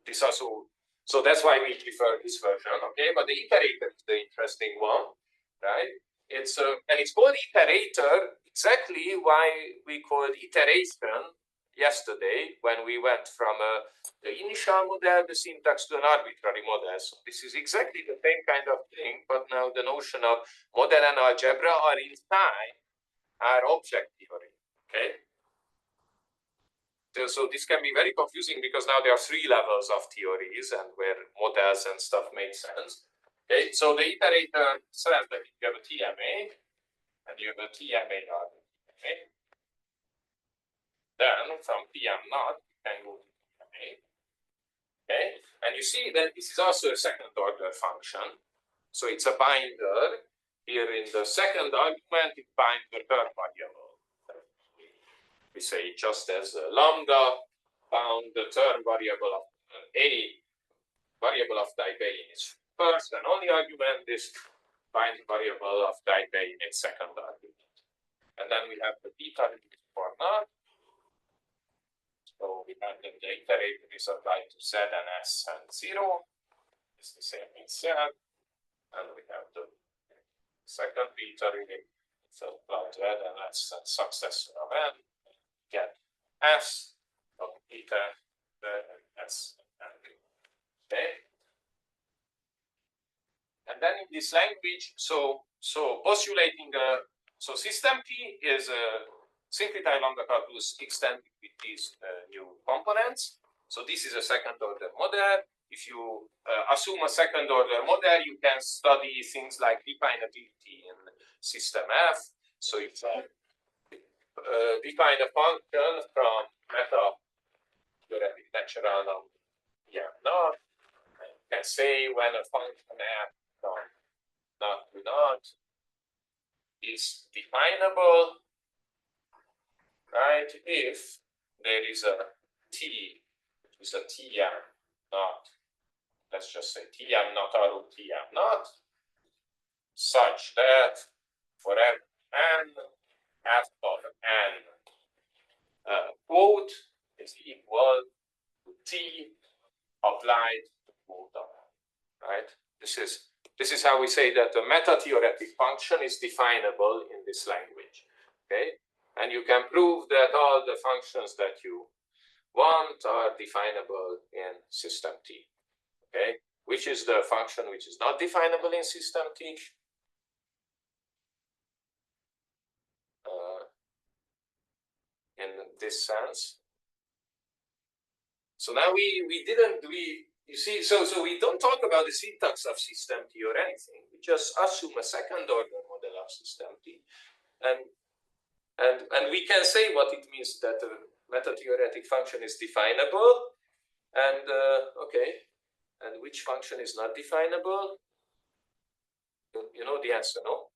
this also, so that's why we prefer this version, okay? But the iterator is the interesting one, right? and it's called iterator, exactly why we called iteration yesterday when we went from the initial model, the syntax, to an arbitrary model. So this is exactly the same kind of thing, but now the notion of model and algebra are inside our object theory. Okay. So this can be very confusing because now there are three levels of theories and where models and stuff make sense. Okay, so the iterator says that you have a TMA and you have a TMA dot TMA. Then from PM not you can go to TMA. Okay, and you see that this is also a second order function. So it's a binder. Here in the second argument, it binds the third variable. We say just as lambda bound the term variable of a variable of type A in its first and only argument, this bind variable of type A in its second argument. And then we have the beta for not. So we have the iterator is applied to Z and S and 0. It's the same in Z. And we have the second beta it's applied to Z and S and successor of N. Get S of beta, the S and B. Okay. And then in this language, so postulating so system T is simply lambda calculus extended with these new components. So this is a second order model. If you assume a second order model, you can study things like definability in system F. So if define a function from meta theoretic natural number not, you can say when a function F from not to not is definable, right? If there is a T, which is a Tm not, let's just say Tm not or Tm not, such that for n f of n quote is equal to T applied to quote of n, right? This is how we say that a meta-theoretic function is definable in this language, okay? And you can prove that all the functions that you want are definable in system T, okay? Which is the function which is not definable in system T? In this sense. So now you see, so we don't talk about the syntax of system T or anything. We just assume a second order model of system T. And we can say what it means that a meta-theoretic function is definable. And okay, and which function is not definable? You know the answer, no?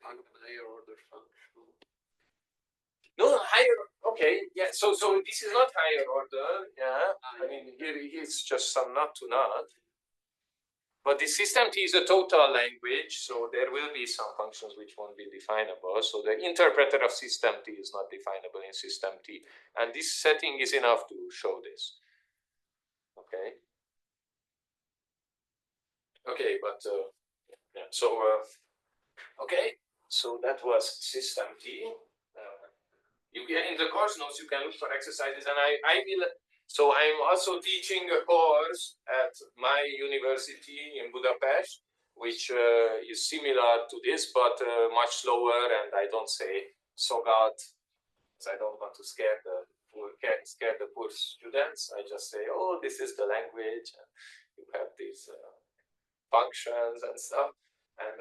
Higher order function. No, higher. Okay, yeah. So this is not higher order. Yeah, I mean here it's just some not to not. But the system T is a total language, so there will be some functions which won't be definable. So the interpreter of system T is not definable in system T, and this setting is enough to show this. Okay. Okay, but yeah. So okay. So that was system T. You get in the course notes, you can look for exercises, and I will. So I'm also teaching a course at my university in Budapest, which is similar to this, but much slower. And I don't say SOGAT, because I don't want to scare the poor students. I just say, oh, this is the language. And you have these functions and stuff, and.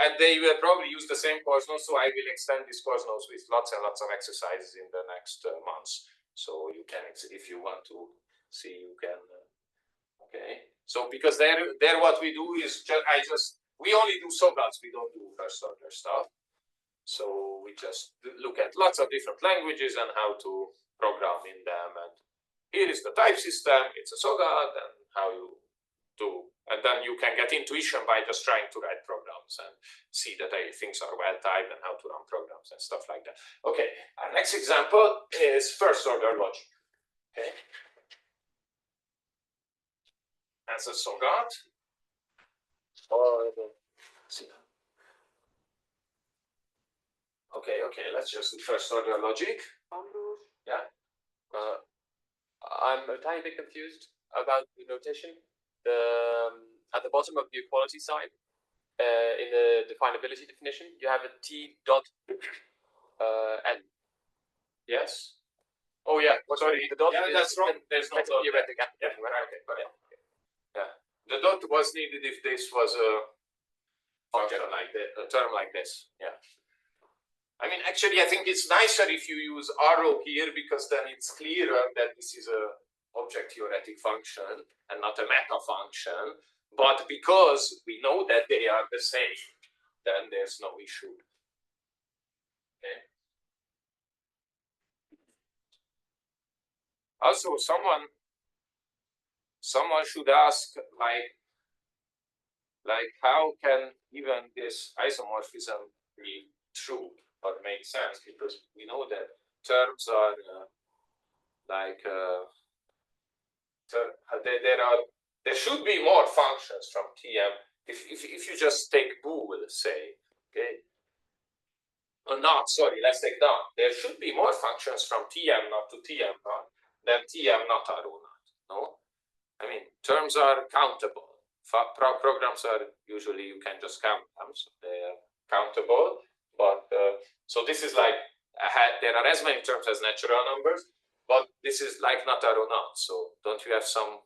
And they will probably use the same course notes, so I will extend this course notes with lots and lots of exercises in the next months. So you can, if you want to see, you can. Okay. So because there what we do is we only do SOGATs, we don't do first order stuff. So we just look at lots of different languages and how to program in them. And here is the type system. It's a SOGAT, and how you do. And then you can get intuition by just trying to write programs and see that things are well typed and how to run programs and stuff like that. Okay, our next example is first order logic. Okay, that's a SOGAT. Okay, let's just do first order logic. Yeah. I'm a tiny bit confused about the notation. At the bottom of the equality sign, in the definability definition, you have a T dot N. Yes. Oh yeah, sorry, the dot Yeah, is that's wrong. There's no dot. theoretic Yeah. application, right? Okay. Yeah. The dot was needed if this was a function like this, a term like this. Yeah. I mean, actually, I think it's nicer if you use arrow here because then it's clearer that this is a object theoretic function and not a meta function. But because we know that they are the same, then there's no issue. Okay. Also, someone should ask, like how can even this isomorphism be true or make sense? Because we know that terms are there should be more functions from Tm. If you just take bool, say, okay, or not, sorry, let's take down. There should be more functions from Tm not to Tm not than Tm not are not. No, I mean terms are countable. Programs are usually you can just count them, so they are countable. But so this is like there are as many terms as natural numbers, but this is like not or not. So don't you have some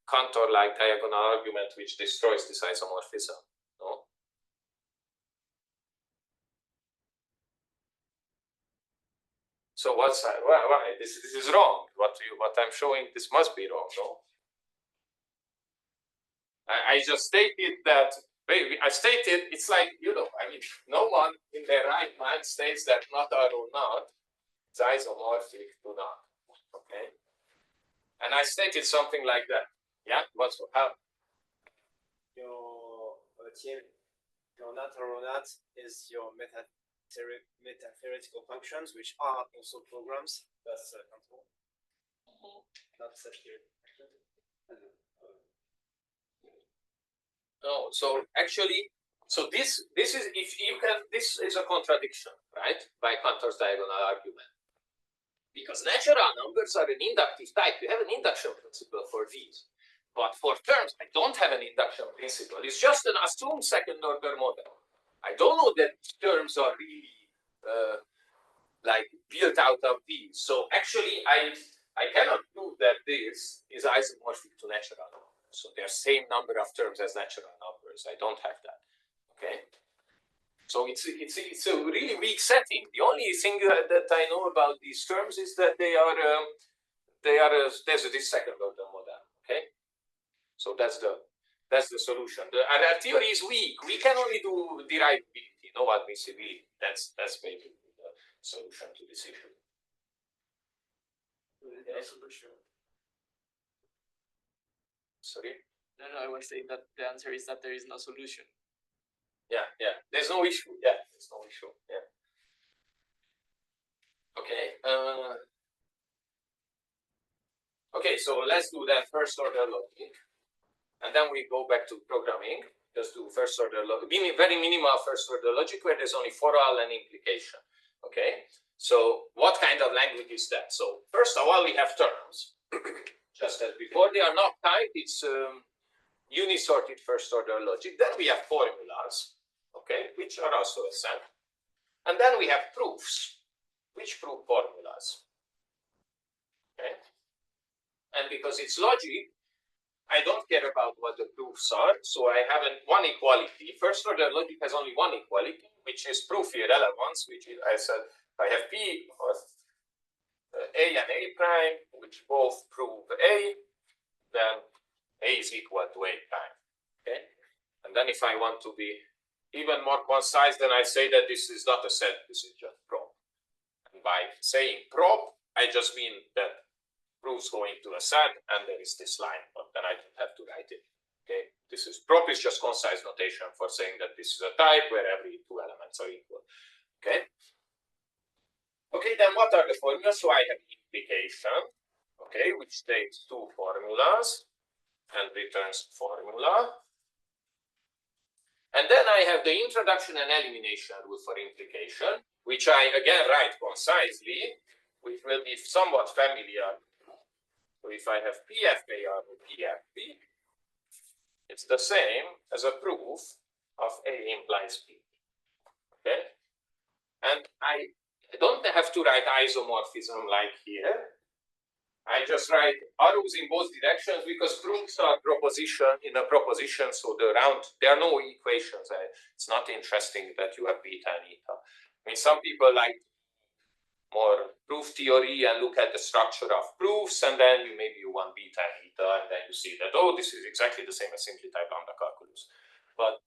contour like diagonal argument which destroys this isomorphism? No. So what's why this is wrong? What I'm showing, this must be wrong, no? I just stated that. I stated it's like, you know, I mean, no one in their right mind states that not or not is isomorphic to not. Okay, and I stated something like that. Yeah, what's how? Your not or not is your meta-theoretical functions, which are also programs. That's control. Not set here. No, so actually, so this is, if you can, this is a contradiction, right? By Cantor's diagonal argument. Because natural numbers are an inductive type. You have an induction principle for these. But for terms, I don't have an induction principle. It's just an assumed second order model. I don't know that terms are really like built out of these. So actually, I cannot prove that this is isomorphic to natural numbers. So they're same number of terms as natural numbers. I don't have that. Okay. So it's a really weak setting. The only thing that I know about these terms is that there's this second order model. Okay. So that's the solution. Our theory is weak. We can only do derivability, no admissibility. That's basically the solution to this issue. No solution. Sorry? No, I was saying that the answer is that there is no solution. Yeah. There's no issue. Yeah, there's no issue. Yeah. Okay. Okay, so let's do that first order logic. And then we go back to programming. Just do first order logic. Very minimal first order logic where there's only for all and implication. Okay. So what kind of language is that? So first of all, we have terms. Just as before, they are not typed. It's unisorted first order logic. Then we have formulas, okay, which are also a set. And then we have proofs, which prove formulas. Okay. And because it's logic, I don't care about what the proofs are. So I have one equality. First order logic has only one equality, which is proof irrelevance, which is, I said, I have P of A and A prime, which both prove A, then A is equal to A prime. Okay. And then if I want to be even more concise, then I say that this is not a set, this is just prop. And by saying prop, I just mean that proofs go into a set and there is this line, but then I don't have to write it. Okay. This is prop is just concise notation for saying that this is a type where every two elements are equal. Okay. Okay, then what are the formulas? So I have implication, okay, which takes two formulas and returns formula. And then I have the introduction and elimination rule for implication, which I again write concisely, which will be somewhat familiar. So if I have PFAR or PFP, it's the same as a proof of A implies B. Okay? And I don't have to write isomorphism like here. I just write arrows in both directions because proofs are proposition in a proposition, so there are no equations. It's not interesting that you have beta and eta. I mean, some people like more proof theory and look at the structure of proofs, and then maybe you want beta and eta, and then you see that, oh, this is exactly the same as simply type lambda calculus. But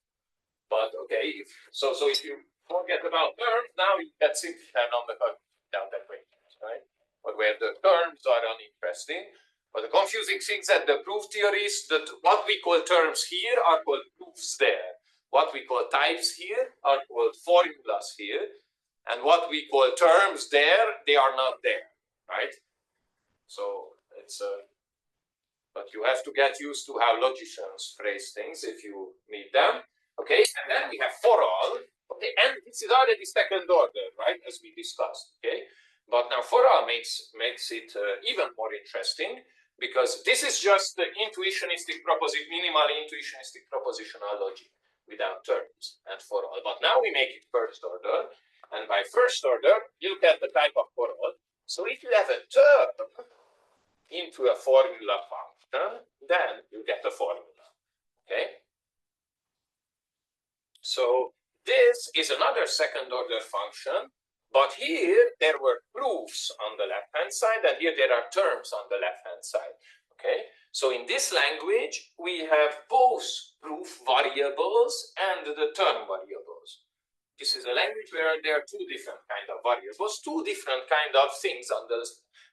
okay, so if you forget about terms, now you get simply type lambda calculus without equations, right? But where the terms are uninteresting. But the confusing thing is that the proof theories, that what we call terms here are called proofs there. What we call types here are called formulas here. And what we call terms there, they are not there, right? So it's but you have to get used to how logicians phrase things if you meet them. Okay, and then we have for all. Okay, and this is already second order, right? As we discussed. Okay. But now for all makes it even more interesting because this is just the intuitionistic proposition, minimal intuitionistic propositional logic without terms and for all. But now we make it first order, and by first order, you look at the type of for all. So if you have a term into a formula function, then you get a formula. Okay. So this is another second order function. But here there were proofs on the left-hand side, and here there are terms on the left-hand side. Okay, so in this language we have both proof variables and the term variables. This is a language where there are two different kind of variables, two different kind of things on the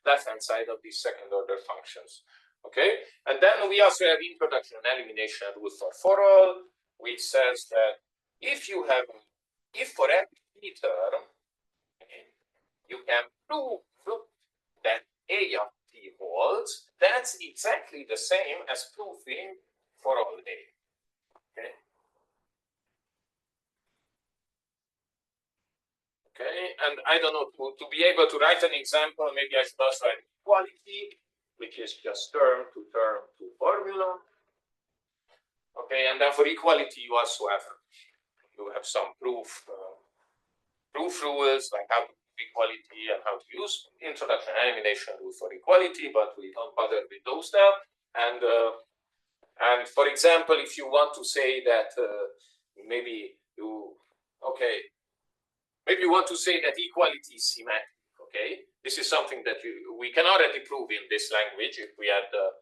left-hand side of these second-order functions. Okay, and then we also have introduction and elimination rule for all, which says that if for every term you can prove that A of T holds, that's exactly the same as proving for all A. Okay. Okay, and I don't know, to be able to write an example, maybe I should also write equality, which is just term to formula. Okay, and then for equality, you also have some proof rules, like how to equality and how to use introduction and elimination rule for equality, but we don't bother with those now. And for example, if you want to say that maybe you want to say that equality is symmetric. Okay, this is something that we can already prove in this language if we add the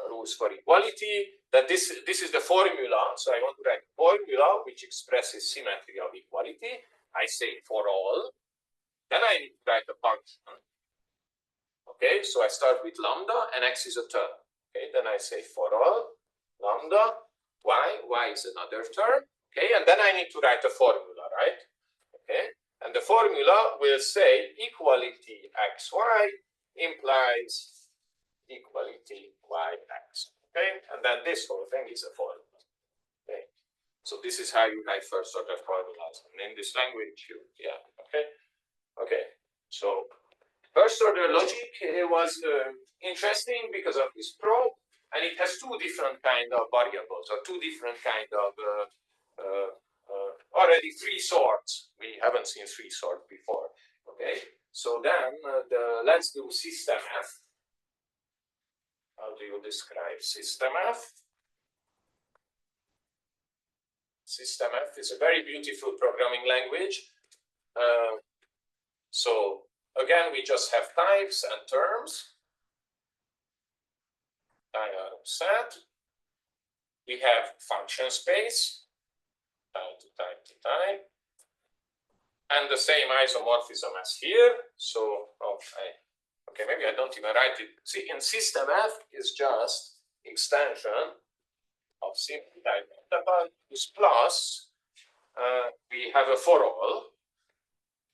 rules for equality. That this is the formula. So I want to write a formula which expresses symmetry of equality. I say for all. Then I need to write a function. Okay, so I start with lambda and x is a term. Okay, then I say for all lambda, y is another term. Okay, and then I need to write a formula, right? Okay, and the formula will say equality xy implies equality yx. Okay, and then this whole thing is a formula. Okay, so this is how you write first order formulas. And in this language, okay. Okay, so first order logic was interesting because of this probe, and it has two different kind of variables or two different kind of already three sorts. We haven't seen three sorts before. Okay, so then let's do system F. How do you describe system F? System F is a very beautiful programming language. So again, we just have types and terms. Set. We have function space, type to type to type, and the same isomorphism as here. So okay, maybe I don't even write it. See, in system F is just extension of simple type plus we have a for all.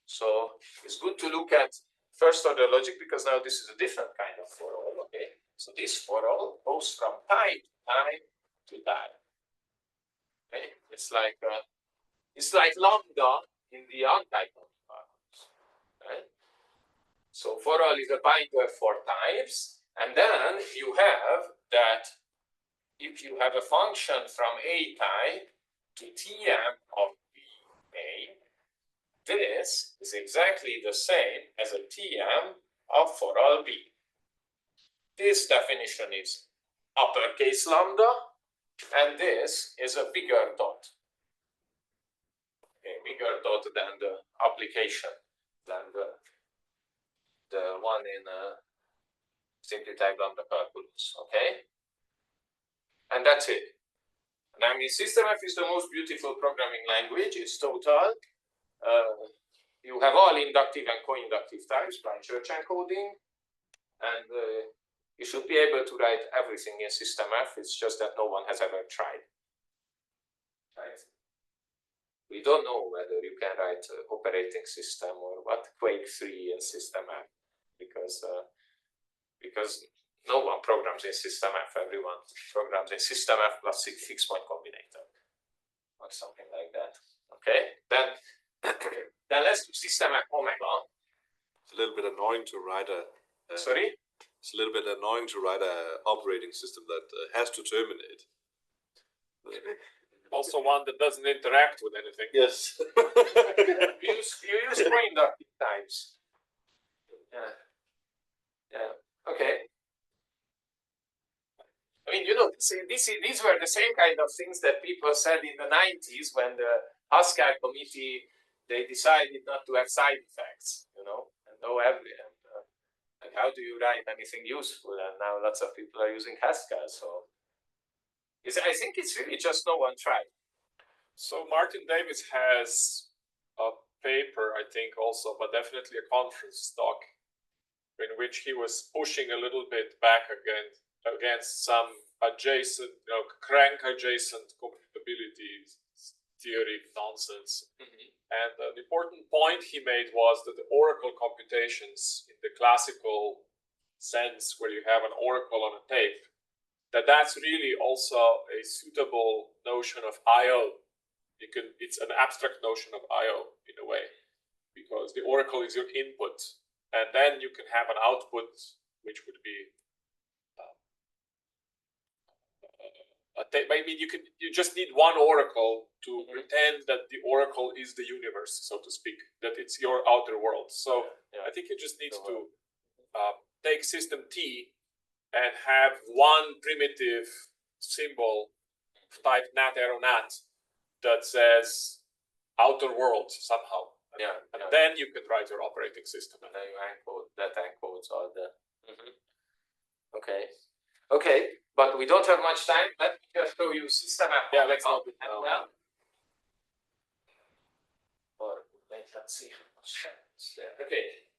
So it's good to look at first order logic because now this is a different kind of for all. Okay, so this for all goes from type to type. Okay, It's like lambda in the untyped compiles, right? So for all is a binder for types, and then you have that if you have a function from A type to Tm of BA, this is exactly the same as a Tm of for all B. This definition is uppercase lambda, and this is a bigger dot. Okay, bigger dot than the application, than the one in simply type lambda calculus. Okay, and that's it. And I mean, SystemF is the most beautiful programming language. It's total. You have all inductive and co-inductive types by church encoding, and you should be able to write everything in SystemF. It's just that no one has ever tried. Right? We don't know whether you can write operating system or what Quake 3 in SystemF, because no one programs in SystemF. Everyone programs in SystemF plus fixed-point combinator or something like that. Okay, then let's do SystemF omega. It's a little bit annoying to write Sorry. It's a little bit annoying to write an operating system that has to terminate. Also one that doesn't interact with anything. Yes. you use co-inductive types. Yeah. Yeah. Okay. I mean, you know, these were the same kind of things that people said in the 90s when the Haskell committee, they decided not to have side effects, you know, and no evidence. Like, how do you write anything useful? And now lots of people are using Haskell. So I think it's really just no one tried. So Martin Davis has a paper, I think also, but definitely a conference talk in which he was pushing a little bit back against some adjacent, crank adjacent computability theory nonsense. Mm-hmm. And the important point he made was that the oracle computations in the classical sense, where you have an oracle on a tape, that's really also a suitable notion of I/O. It's an abstract notion of I/O in a way, because the oracle is your input, and then you can have an output, which would be a tape. I mean, you just need one oracle to pretend that the oracle is the universe, so to speak, that it's your outer world. So I think you just need to take system T and have one primitive symbol type nat arrow nat that says outer world somehow. And then you can write your operating system. And then you encodes all the. Okay, but we don't have much time. Let me just show you SystemF. Yeah, let's not do that. Well. Or let's see.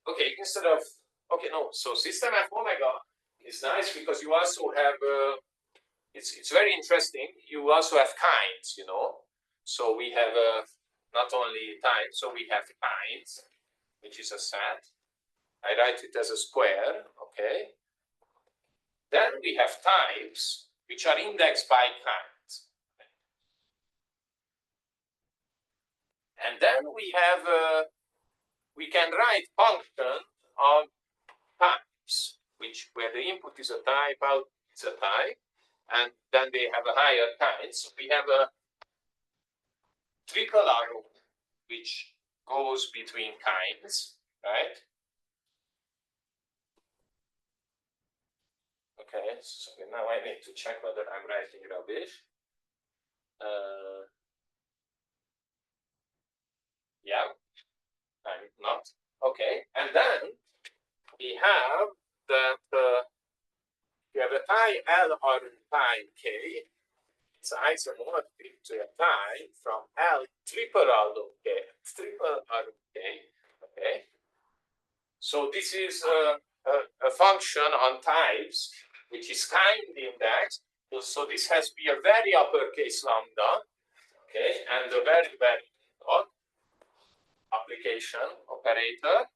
Okay. Instead of so SystemF omega is nice because you also have it's very interesting. You also have kinds, you know. So we have not only types, so we have kinds, which is a set. I write it as a square, okay. Then we have types, which are indexed by kinds. And then we have, we can write function of types, where the input is a type, output is a type, and then they have a higher kind. So we have a triple arrow, which goes between kinds, right? Okay, so now I need to check whether I'm writing rubbish. Yeah, I'm not. Okay, and then we have that we have a tie L or tie K. It's isomorphic to a tie from L triple R K. Okay. So this is a function on types, which is kind indexed. So this has to be a very uppercase lambda, okay, and a very, very odd application operator.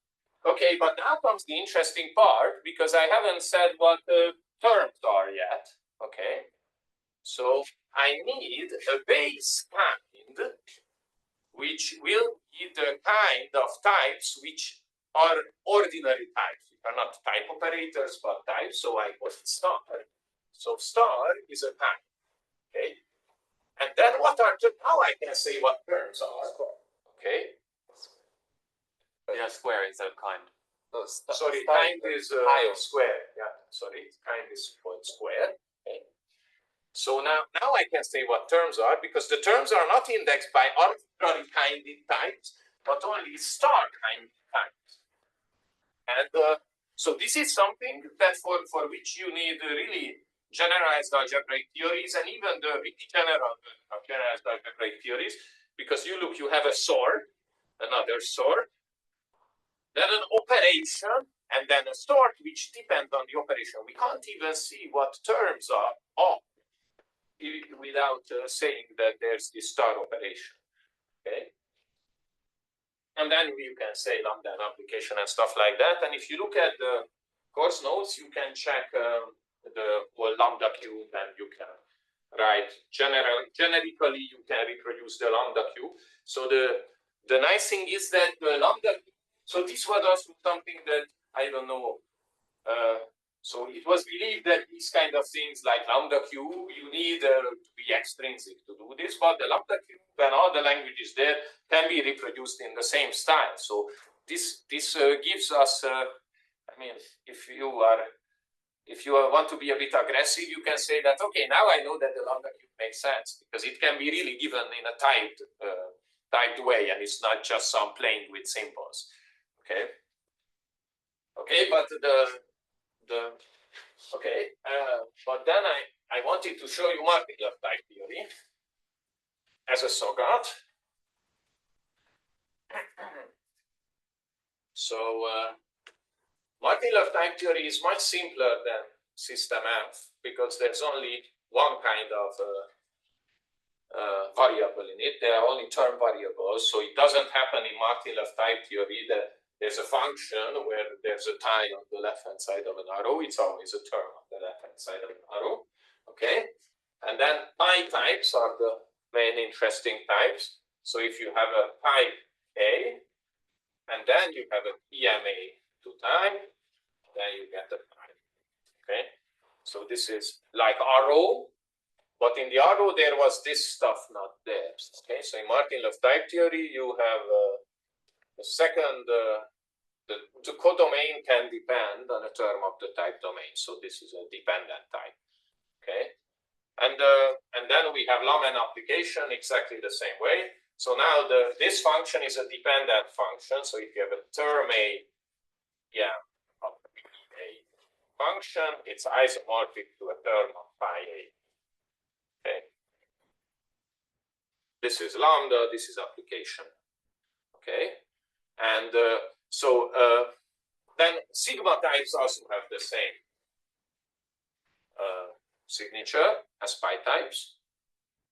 Okay, but now comes the interesting part, because I haven't said what the terms are yet, okay. So I need a base kind which will be the kind of types which are ordinary types. Which are not type operators, but types. So I call it star. So star is a type. Okay. And then what are now I can say what terms are. Okay. Yeah, square instead of kind. Sorry, kind is square. Yeah, sorry, kind is called square. Okay. So now I can say what terms are because the terms are not indexed by arbitrary kinded types, but only star kinded types. And so this is something that for which you need really generalized algebraic theories and even the really generalized algebraic theories, because you have a sort, another sort, then an operation, and then a sort which depends on the operation. We can't even see what terms are without saying that there's this star operation. Okay. And then you can say lambda and application and stuff like that. And if you look at the course notes, you can check the lambda cube, and you can write generically you can reproduce the lambda cube. So the nice thing is that the lambda. So this was also something that I don't know. So it was believed that these kind of things like lambda cube, you need to be extrinsic to do this, but the lambda cube and all the languages there can be reproduced in the same style. So this gives us, I mean, if you want to be a bit aggressive, you can say that, okay, now I know that the lambda cube makes sense because it can be really given in a typed way, and it's not just some playing with symbols. Okay. Okay, but but then I wanted to show you Martin-Love type theory as a SOGAT. So Martin-Love type theory is much simpler than system F because there's only one kind of variable in it. There are only term variables, so it doesn't happen in Martin-Love type theory that there's a function where there's a tie on the left-hand side of an arrow. It's always a term on the left-hand side of an arrow. Okay, and then pi types are the main interesting types. So if you have a type A, and then you have a PMA to type, then you get the type. Okay, so this is like arrow, but in the arrow there was this stuff not there. Okay, so in Martin-Love type theory, you have the second, the codomain can depend on a term of the type domain. So this is a dependent type. Okay, and then we have Laman application exactly the same way. So now this function is a dependent function. So if you have a term A, a function, it's isomorphic to a term of pi A. Okay, this is lambda. This is application. Okay. And then sigma types also have the same signature as pi types.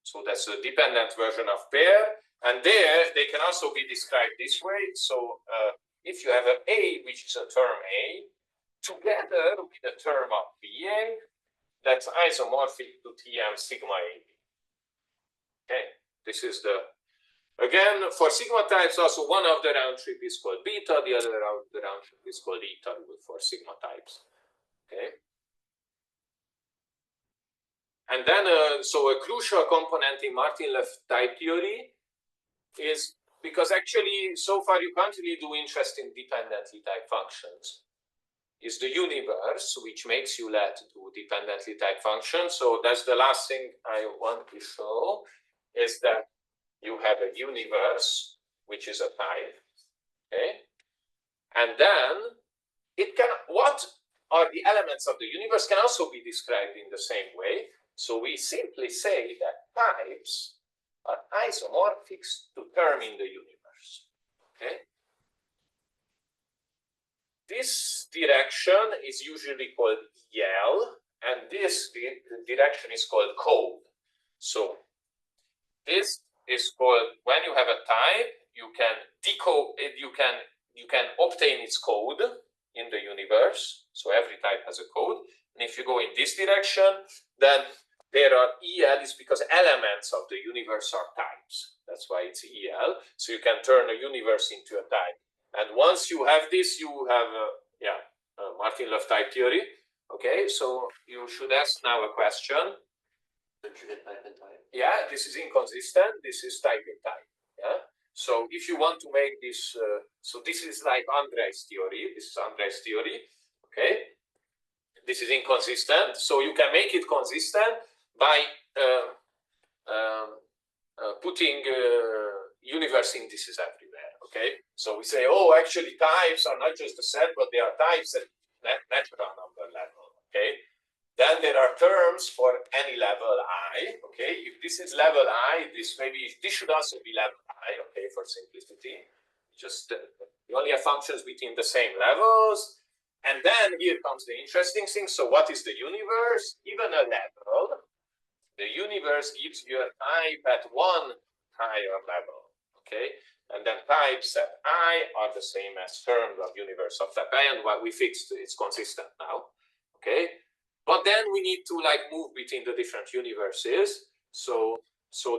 So that's a dependent version of pair. And there they can also be described this way. So if you have an A, which is a term A, together with a term of BA, that's isomorphic to TM sigma AB. Okay, this is again, for sigma types, also one of the round trip is called beta, the other the round trip is called eta for sigma types. Okay. And then, so a crucial component in Martin-Love type theory is because actually, so far you can't really do interesting dependently type functions. Is the universe, which makes you let do dependently type functions. So that's the last thing I want to show, is that you have a universe, which is a type, okay? And then it can, what are the elements of the universe can also be described in the same way. So we simply say that types are isomorphic to term in the universe, okay? This direction is usually called EL, and this direction is called code. So this is called, when you have a type, you can decode it, you can obtain its code in the universe. So every type has a code. And if you go in this direction, then there are EL is because elements of the universe are types. That's why it's EL. So you can turn a universe into a type. And once you have this, you have Martin-Löf type theory. Okay, so you should ask now a question. Don't you get type and type? Yeah, this is inconsistent. This is type and type. Yeah. So if you want to make this, so this is like Andre's theory. This is Andre's theory. Okay. This is inconsistent. So you can make it consistent by putting universe indices everywhere. Okay. So we say, oh, actually types are not just a set, but they are types at natural number level. Okay. Then there are terms for any level I. Okay. If this is level I, this should also be level I. Okay, for simplicity. Just you only have functions between the same levels. And then here comes the interesting thing. So what is the universe? Given a level, the universe gives you a type at one higher level. Okay. And then types at I are the same as terms of universe of type I. And what we fixed, it's consistent now. Okay. But then we need to like move between the different universes. So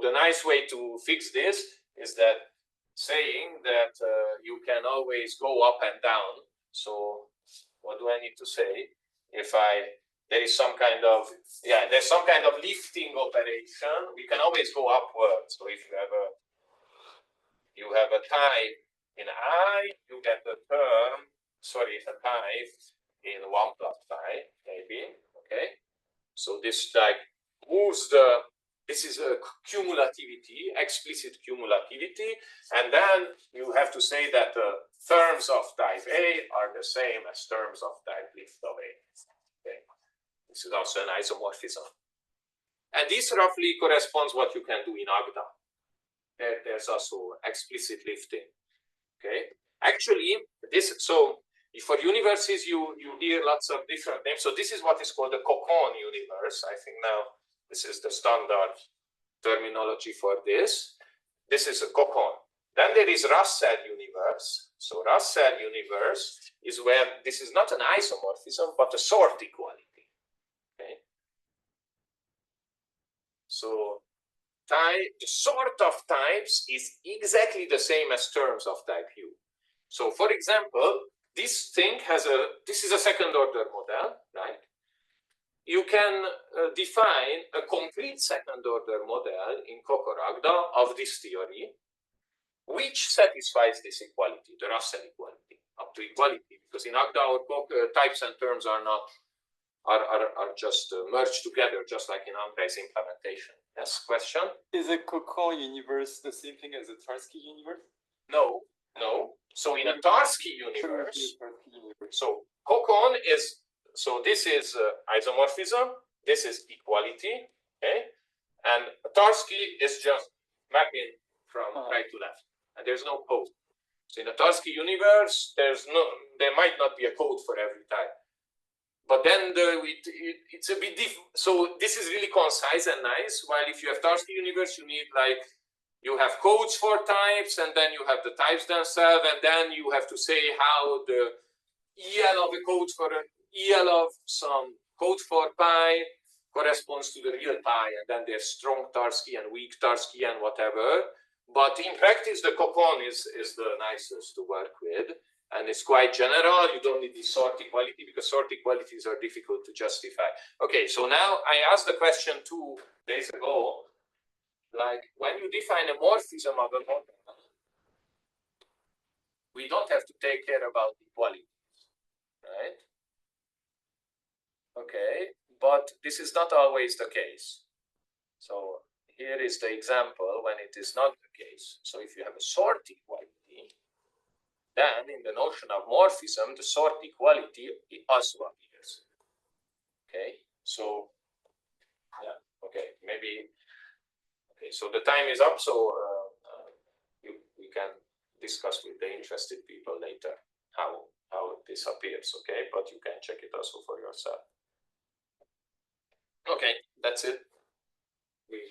the nice way to fix this is that saying that you can always go up and down. So what do I need to say? If there is some kind of, there's some kind of lifting operation, we can always go upward. So if you have a type in I, you get a term, a type in 1 plus I, maybe. Okay, so this like moves this is a cumulativity, explicit cumulativity, and then you have to say that the terms of type A are the same as terms of type lift of A. Okay, this is also an isomorphism, and this roughly corresponds what you can do in Agda. There's also explicit lifting. Okay, actually for universes, you hear lots of different names. So this is what is called the cocon universe. I think now this is the standard terminology for this. This is a cocon. Then there is Russell universe. So Russell universe is where this is not an isomorphism, but a sort equality. Okay. So the sort of types is exactly the same as terms of type U. So for example, this thing this is a second order model, right? You can define a complete second order model in Kokoragda of this theory, which satisfies this equality, the Russell equality, up to equality, because in Agda our types and terms are not just merged together, just like in Andre's implementation. Yes, question? Is a cocon universe the same thing as a Tarski universe? No. So in a Tarski universe, so cocon is, so this is isomorphism, this is equality, okay? And Tarski is just mapping from right to left, and there's no code. So in a Tarski universe, there might not be a code for every type. But then it's a bit different. So this is really concise and nice, while if you have Tarski universe, you have codes for types, and then you have the types themselves, and then you have to say how the EL of a code for EL of some code for pi corresponds to the real pi, and then there's strong Tarski and weak Tarski and whatever. But in practice, the cocon is the nicest to work with, and it's quite general. You don't need the sort equality because sort equalities are difficult to justify. Okay, so now I asked the question 2 days ago. Like when you define a morphism of a model, we don't have to take care about equalities, right? Okay, but this is not always the case. So here is the example when it is not the case. So if you have a sort equality, then in the notion of morphism, the sort equality also appears. Okay, so yeah, okay, maybe. Okay, so the time is up, so we can discuss with the interested people later how this appears, okay? But you can check it also for yourself. Okay, that's it. We